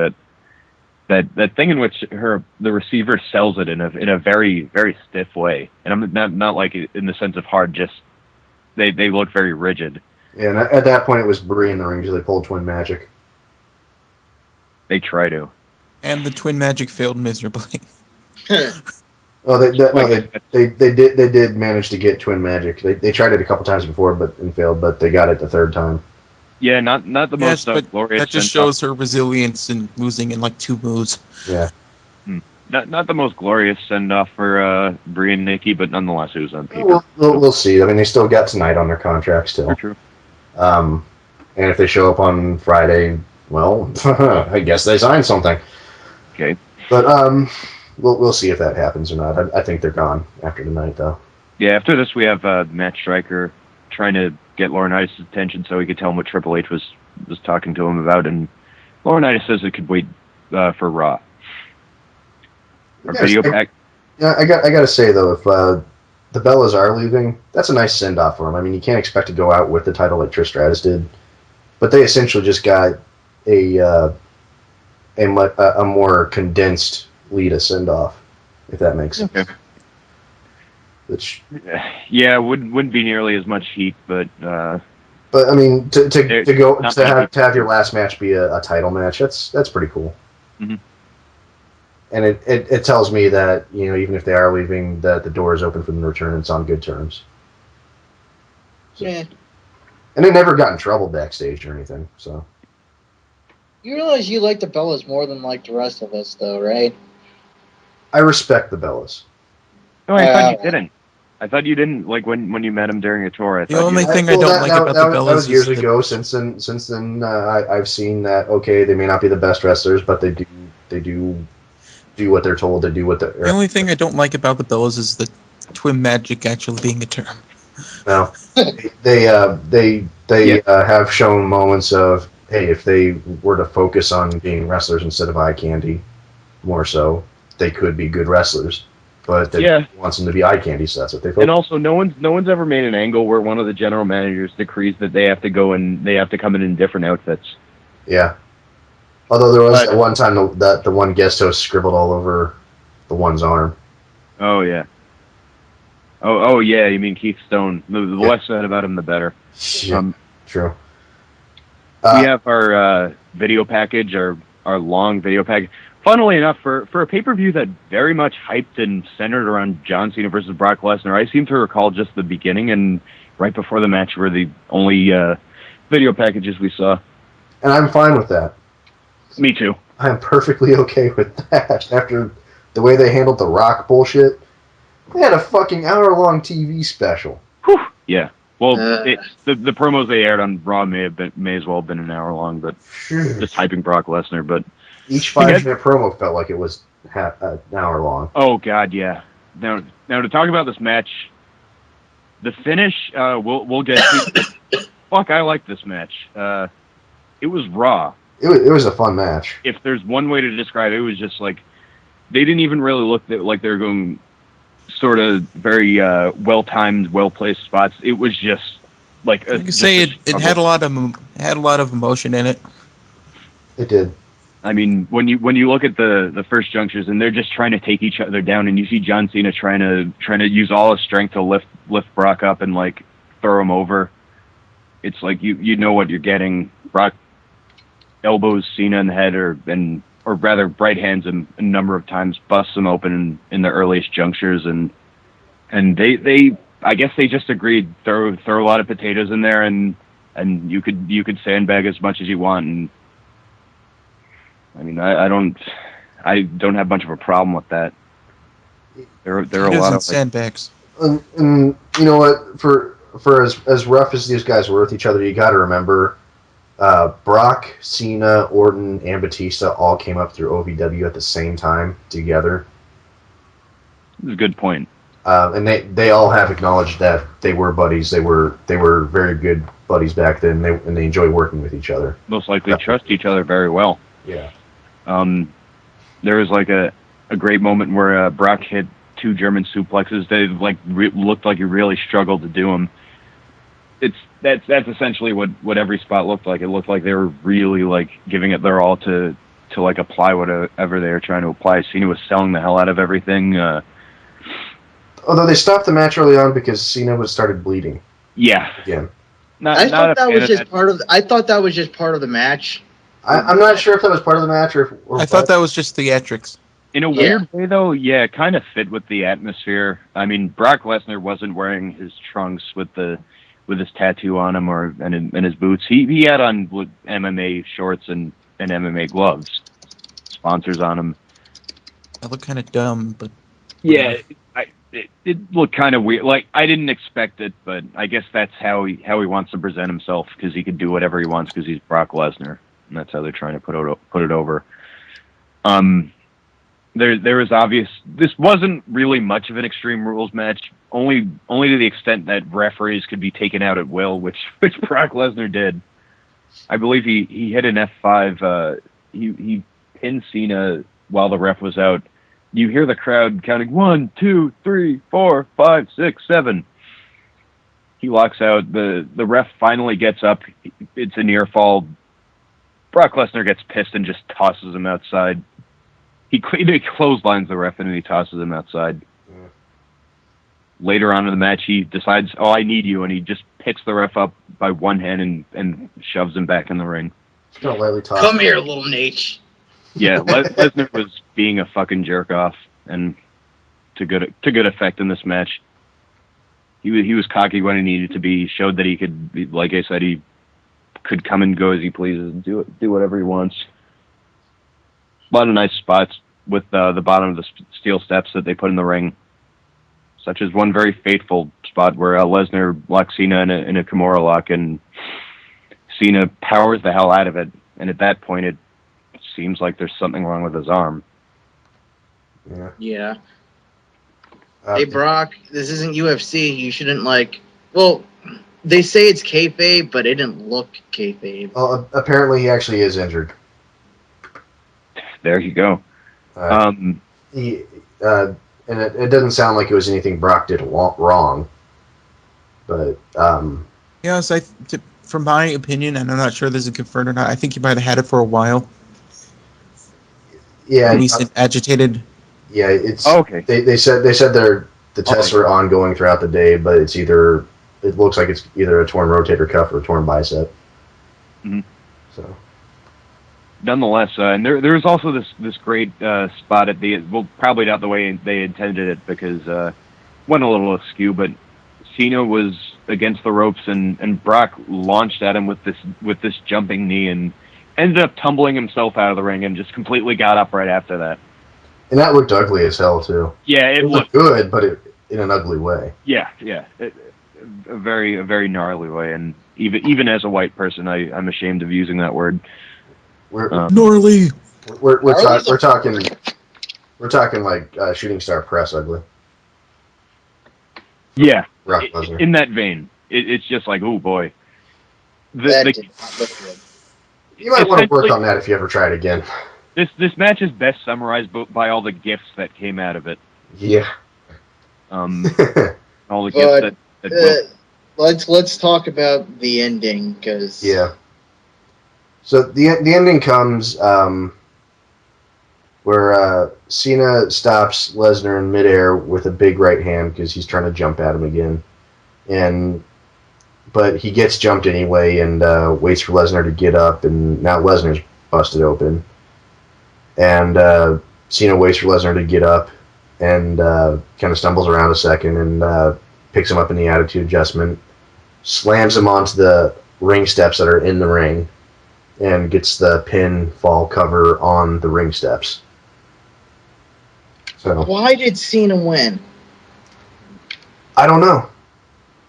that thing in which the receiver sells it in a very, very stiff way, and I'm not like in the sense of hard, just they look very rigid. Yeah, and at that point it was Brie in the ring because they pulled Twin Magic. They try to. And the twin magic failed miserably. Oh, they did manage to get Twin Magic. They tried it a couple times before, and failed. But they got it the third time. Yeah, not the Yes, most but glorious. that just shows her resilience in losing in like 2 moves. Yeah. Not the most glorious send off for Brie and Nikki, but nonetheless it was on paper. Well, we'll see. I mean, they still got tonight on their contract still. True. And if they show up on Friday, well, I guess they signed something. Okay. But we'll see if that happens or not. I think they're gone after tonight, though. Yeah, after this we have Matt Stryker trying to get Laurinaitis' attention so he could tell him what Triple H was talking to him about, and Laurinaitis says it could wait for Raw. Our video pack. Yeah, I got to say though, if the Bellas are leaving, that's a nice send off for them. I mean, you can't expect to go out with the title like Trish Stratus did, but they essentially just got a more condensed Lita send off, if that makes sense. Okay. Which, yeah, wouldn't be nearly as much heat, but I mean, to have your last match be a title match, that's pretty cool. Mm-hmm. And it tells me that, you know, even if they are leaving, that the door is open for them to return. It's on good terms. So, Yeah. And they never got in trouble backstage or anything. So You realize you like the Bellas more than like the rest of us, though, right? I respect the Bellas. no, I thought you didn't. I thought you didn't, like when you met him during a tour. The only thing I don't like about the Bellas that was years is ago. Since then, I've seen that. Okay, they may not be the best wrestlers, but they do what they're told to do. The only thing I don't like about the Bellas is the Twin Magic actually being a term. No, they have shown moments of, hey, if they were to focus on being wrestlers instead of eye candy, more so, they could be good wrestlers. But they wants them to be eye candy, so that's what they focus. And also, no one's ever made an angle where one of the general managers decrees that they have to go and they have to come in different outfits. Yeah. Although there was that one time that the one guest host scribbled all over the one's arm. Oh yeah. Oh yeah. You mean Keith Stone? The less said about him, the better. Yeah, true. We have our video package, our long video package. Funnily enough, for a pay-per-view that very much hyped and centered around John Cena versus Brock Lesnar, I seem to recall just the beginning and right before the match were the only video packages we saw. And I'm fine with that. Me too. I'm perfectly okay with that. After the way they handled the Rock bullshit, they had a fucking hour-long TV special. Whew. Yeah. Well, the promos they aired on Raw may as well have been an hour long, but just hyping Brock Lesnar. But each 5-minute promo felt like it was an hour long. Oh God, yeah. Now to talk about this match, the finish, we'll get to. Fuck, I like this match. It was raw. It was a fun match. If there's one way to describe it, it was just like they didn't even really look like they were going sort of very well-timed, well-placed spots. It was just like you could say it had a lot of emotion in it. It did. I mean, when you look at the first junctures and they're just trying to take each other down, and you see John Cena trying to use all his strength to lift Brock up and like throw him over. It's like you know what you're getting. Brock elbows Cena in the head, or rather right hands him a number of times, busts him open in the earliest junctures, and they I guess they just agreed throw a lot of potatoes in there, and you could sandbag as much as you want, and I mean I don't have much of a problem with that. There are a lot of sandbags. And you know what, for as rough as these guys were with each other, you got to remember. Brock, Cena, Orton, and Batista all came up through OVW at the same time together. That's a good point. And they all have acknowledged that they were buddies. They were very good buddies back then. And they enjoy working with each other. Most likely trust each other very well. Yeah. There was like a great moment where Brock hit 2 German suplexes. They looked like he really struggled to do them. That's essentially what every spot looked like. It looked like they were really like giving it their all to like apply whatever they were trying to apply. Cena was selling the hell out of everything. Although they stopped the match early on because Cena started bleeding. Yeah. Again. I thought that was just part of the match. I'm not sure if that was part of the match or I thought that was just theatrics. In a weird way, though, yeah, it kind of fit with the atmosphere. I mean, Brock Lesnar wasn't wearing his trunks with his tattoo on him and his boots. He had on MMA shorts and MMA gloves, sponsors on him. I look kind of dumb, but Yeah, it looked kind of weird. Like, I didn't expect it, but I guess that's how he wants to present himself, because he could do whatever he wants because he's Brock Lesnar, and that's how they're trying to put it over. There was obvious. This wasn't really much of an Extreme Rules match, only to the extent that referees could be taken out at will, which Brock Lesnar did. I believe he hit an F5. He pinned Cena while the ref was out. You hear the crowd counting 1, 2, 3, 4, 5, 6, 7. He locks out. The ref finally gets up. It's a near fall. Brock Lesnar gets pissed and just tosses him outside. He clotheslines the ref and he tosses him outside. Yeah. Later on in the match, he decides, "Oh, I need you," and he just picks the ref up by one hand and shoves him back in the ring. Come here, little Nate. Yeah, Lesnar was being a fucking jerk off, and to good effect in this match. He was cocky when he needed to be. He showed that he could, like I said, he could come and go as he pleases and do whatever he wants. A lot of nice spots with the bottom of the steel steps that they put in the ring, such as one very fateful spot where Lesnar locks Cena in a Kimura lock, and Cena powers the hell out of it. And at that point, it seems like there's something wrong with his arm. Yeah. Hey, Brock, this isn't UFC. You shouldn't, well, they say it's kayfabe, but it didn't look kayfabe. Well, apparently he actually is injured. There you go. And it doesn't sound like it was anything Brock did wrong. But, yes, from my opinion, and I'm not sure this is confirmed or not, I think he might have had it for a while. Yeah. He's agitated. Yeah, it's... Oh, okay. They said the tests were ongoing throughout the day, but it looks like it's either a torn rotator cuff or a torn bicep. Mm-hmm. So... Nonetheless, and there was also this great spot at the, well, probably not the way they intended it, because went a little askew, but Cena was against the ropes and Brock launched at him with this jumping knee and ended up tumbling himself out of the ring and just completely got up right after that. And that looked ugly as hell too. Yeah, it looked good, but in an ugly way. Yeah, a very gnarly way, and even as a white person, I'm ashamed of using that word. Gnarly. We're talking like shooting star press ugly. Yeah, Brock Lesnar. In that vein, it's just like, oh boy. That did not look good. You might want to work on that if you ever try it again. This match is best summarized by all the gifts that came out of it. Yeah. All the gifts that let's talk about the ending, because yeah. So the ending comes where Cena stops Lesnar in midair with a big right hand because he's trying to jump at him again, but he gets jumped anyway and waits for Lesnar to get up, and now Lesnar's busted open, and Cena waits for Lesnar to get up and kind of stumbles around a second and picks him up in the attitude adjustment, slams him onto the ring steps that are in the ring, and gets the pinfall cover on the ring steps. So why did Cena win? I don't know.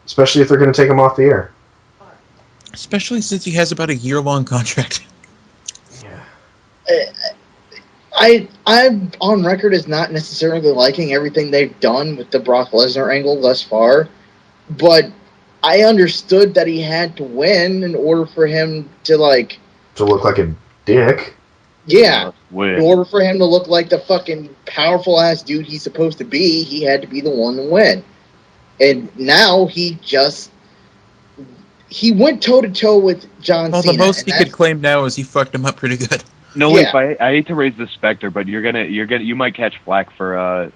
Especially if they're going to take him off the air. Especially since he has about a year-long contract. Yeah. I'm on record as not necessarily liking everything they've done with the Brock Lesnar angle thus far, but I understood that he had to win in order for him to look like a dick. Yeah. In order for him to look like the fucking powerful ass dude he's supposed to be, he had to be the one to win. And now he went toe to toe with John Cena. Well, the most he could claim now is he fucked him up pretty good. No, wait, I hate to raise the specter, but you might catch flack for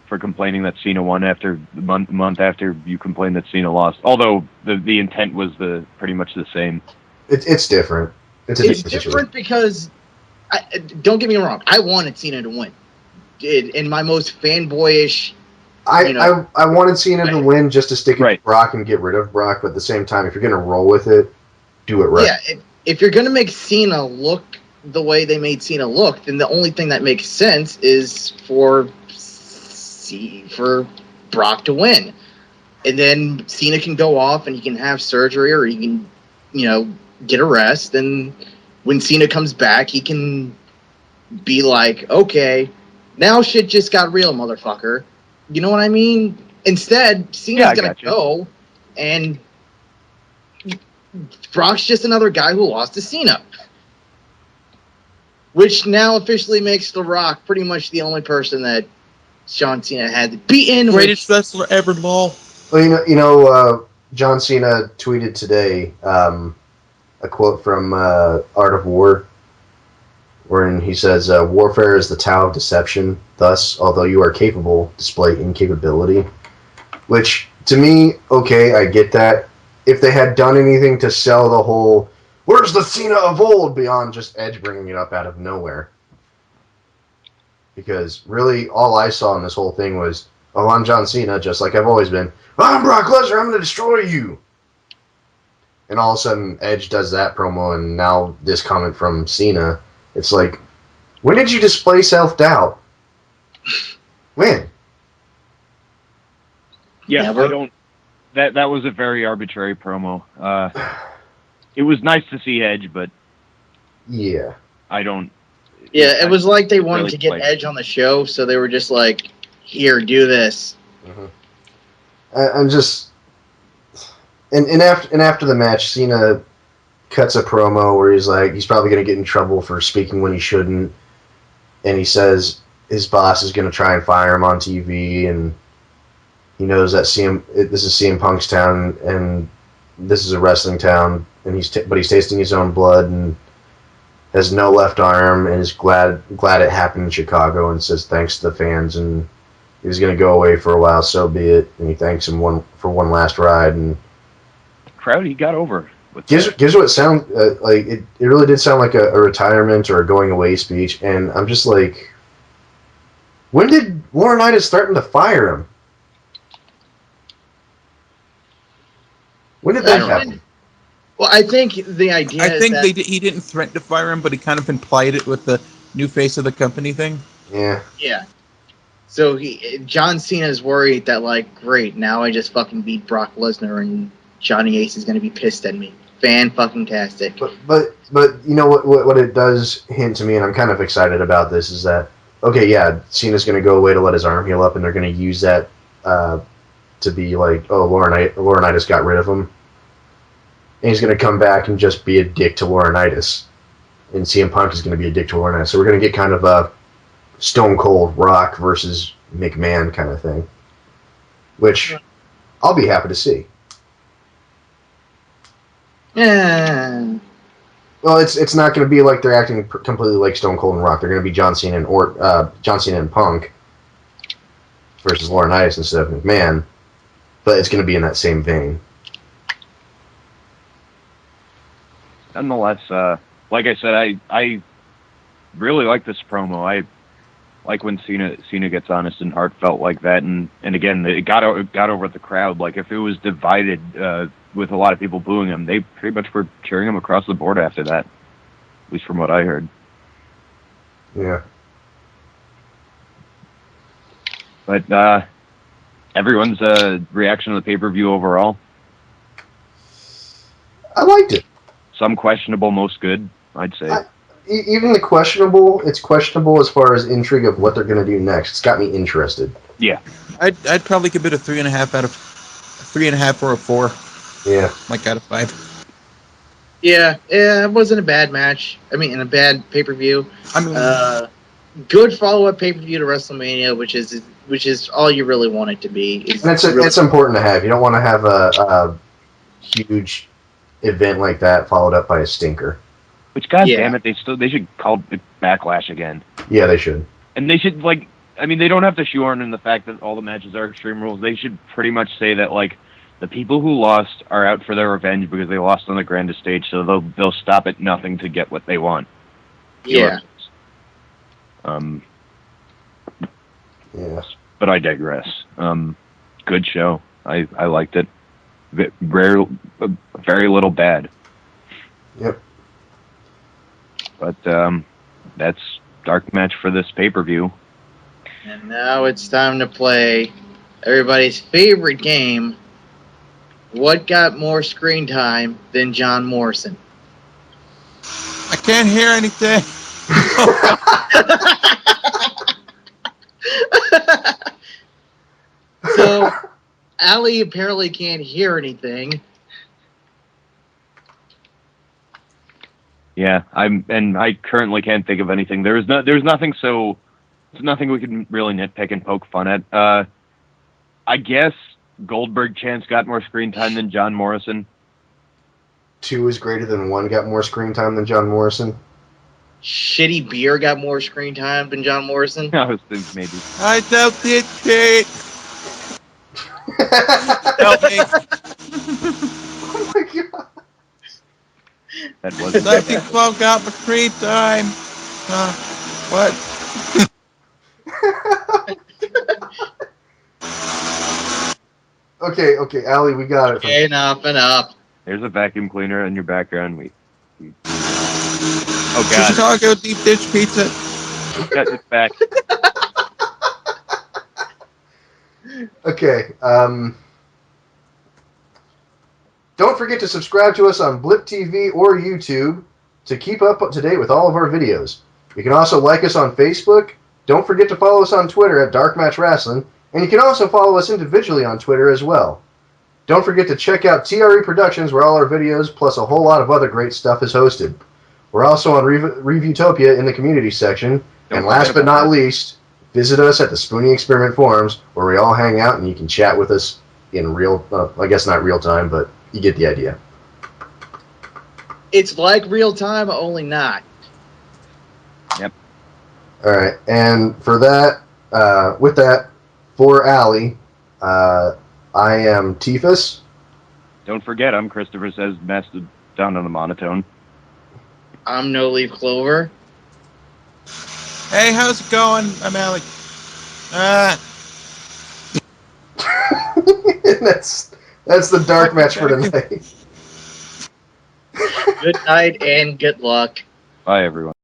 complaining that Cena won after the month after you complained that Cena lost. Although the intent was pretty much the same. It's different. It's different because don't get me wrong, I wanted Cena to win. in my most fanboyish. I wanted Cena to win just to stick it Right. to Brock and get rid of Brock, but at the same time, if you're going to roll with it, do it right. Yeah, if you're gonna make Cena look the way they made Cena look, then the only thing that makes sense is for Brock to win, and then Cena can go off and he can have surgery or he can, get a rest. And when Cena comes back, he can be like, okay, now shit just got real, motherfucker. You know what I mean? Instead, Cena's gonna go, and Brock's just another guy who lost to Cena. Which now officially makes The Rock pretty much the only person that John Cena had beaten. Greatest wrestler ever, lol. Well, John Cena tweeted today a quote from Art of War, wherein he says, "Warfare is the Tao of deception. Thus, although you are capable, display incapability." Which, to me, okay, I get that. If they had done anything to sell the whole, where's the Cena of old, beyond just Edge bringing it up out of nowhere. Because really, all I saw in this whole thing was, oh, I'm John Cena, just like I've always been. I'm Brock Lesnar, I'm going to destroy you. And all of a sudden, Edge does that promo, and now this comment from Cena. It's like, when did you display self-doubt? When? Yes, Never. I don't. That was a very arbitrary promo. It was nice to see Edge, but Yeah. I don't. Yeah, it was like they wanted really to get like- Edge on the show, so they were just like, here, do this. I'm just... And after the match, Cena cuts a promo where he's like, he's probably going to get in trouble for speaking when he shouldn't. And he says his boss is going to try and fire him on TV, and he knows that this is CM Punk's town, and this is a wrestling town, and but he's tasting his own blood and has no left arm, and is glad it happened in Chicago, and says thanks to the fans, and he's going to go away for a while, so be it. And he thanks him for one last ride, and Crowd he got over. gives what sound like it really did sound like a retirement or a going away speech, and I'm just like, when did Laurinaitis threaten to fire him? When did that happen? Well, I think the idea I think is that, he didn't threaten to fire him, but he kind of implied it with the new face of the company thing. Yeah. yeah. So John Cena's worried that, like, great, now I just fucking beat Brock Lesnar and Johnny Ace is going to be pissed at me. Fan-fucking-tastic. But you know what it does hint to me, and I'm kind of excited about this, is that, okay, yeah, Cena's going to go away to let his arm heal up, and they're going to use that to be like, oh, Laurinaitis got rid of him. And he's going to come back and just be a dick to Laurinaitis. And CM Punk is going to be a dick to Laurinaitis. So we're going to get kind of a Stone Cold Rock versus McMahon kind of thing. Which I'll be happy to see. Yeah. Well, it's not going to be like they're acting completely like Stone Cold and Rock. They're going to be John Cena and Punk versus Laurinaitis instead of McMahon. But it's going to be in that same vein. Nonetheless, like I said, I really like this promo. I like when Cena gets honest and heartfelt like that, and again, it got over the crowd. Like, if it was divided with a lot of people booing him, they pretty much were cheering him across the board after that, at least from what I heard. Yeah. But everyone's reaction to the pay-per-view overall, I liked it. some questionable, most good, I'd say. Even the questionable, it's questionable as far as intrigue of what they're going to do next. It's got me interested. Yeah. I'd probably give it a 3.5 or a 4. Yeah. Like out of 5. Yeah, it wasn't a bad match. I mean, in a bad pay-per-view. I mean, Good follow-up pay-per-view to WrestleMania, which is all you really want it to be. And it's important to have. You don't want to have a huge event like that followed up by a stinker. Which, goddamn it, they should call it Backlash again. Yeah, they should. And they should, like, I mean, they don't have to shoehorn in the fact that all the matches are Extreme Rules. They should pretty much say that, like, the people who lost are out for their revenge because they lost on the grandest stage, so they'll stop at nothing to get what they want. Yeah. Yeah. But I digress. Good show. I liked it. Very little bad. Yep. But that's Dark Match for this pay-per-view. And now it's time to play everybody's favorite game. What got more screen time than John Morrison? I can't hear anything. So, Allie apparently can't hear anything. Yeah, I currently can't think of anything. There's nothing we can really nitpick and poke fun at. I guess Goldberg Chance got more screen time than John Morrison. 2 is greater than 1 got more screen time than John Morrison. Shitty Beer got more screen time than John Morrison. I was thinking maybe. I doubt it, Kate. Help me. Oh my god. That was Nothing small got my screen time. What? Okay, Allie, we got it. Okay, enough. There's a vacuum cleaner in your background. Oh god, Chicago deep dish pizza. got it back. Okay, don't forget to subscribe to us on Blip TV or YouTube to keep up to date with all of our videos. You can also like us on Facebook. Don't forget to follow us on Twitter at DarkMatch Wrestling, and you can also follow us individually on Twitter as well. Don't forget to check out TRE Productions, where all our videos, plus a whole lot of other great stuff, is hosted. We're also on Reviewtopia in the community section. And last but not least, visit us at the Spoonie Experiment forums, where we all hang out and you can chat with us in real, I guess not real time, but you get the idea. It's like real time, only not. Yep. All right, and for that, with that, for Allie, I am Tifus. Don't forget, I'm Christopher Says Master down on the monotone. I'm No Leaf Clover. Hey, how's it going? I'm Alec. that's the dark match for tonight. Good night and good luck. Bye, everyone.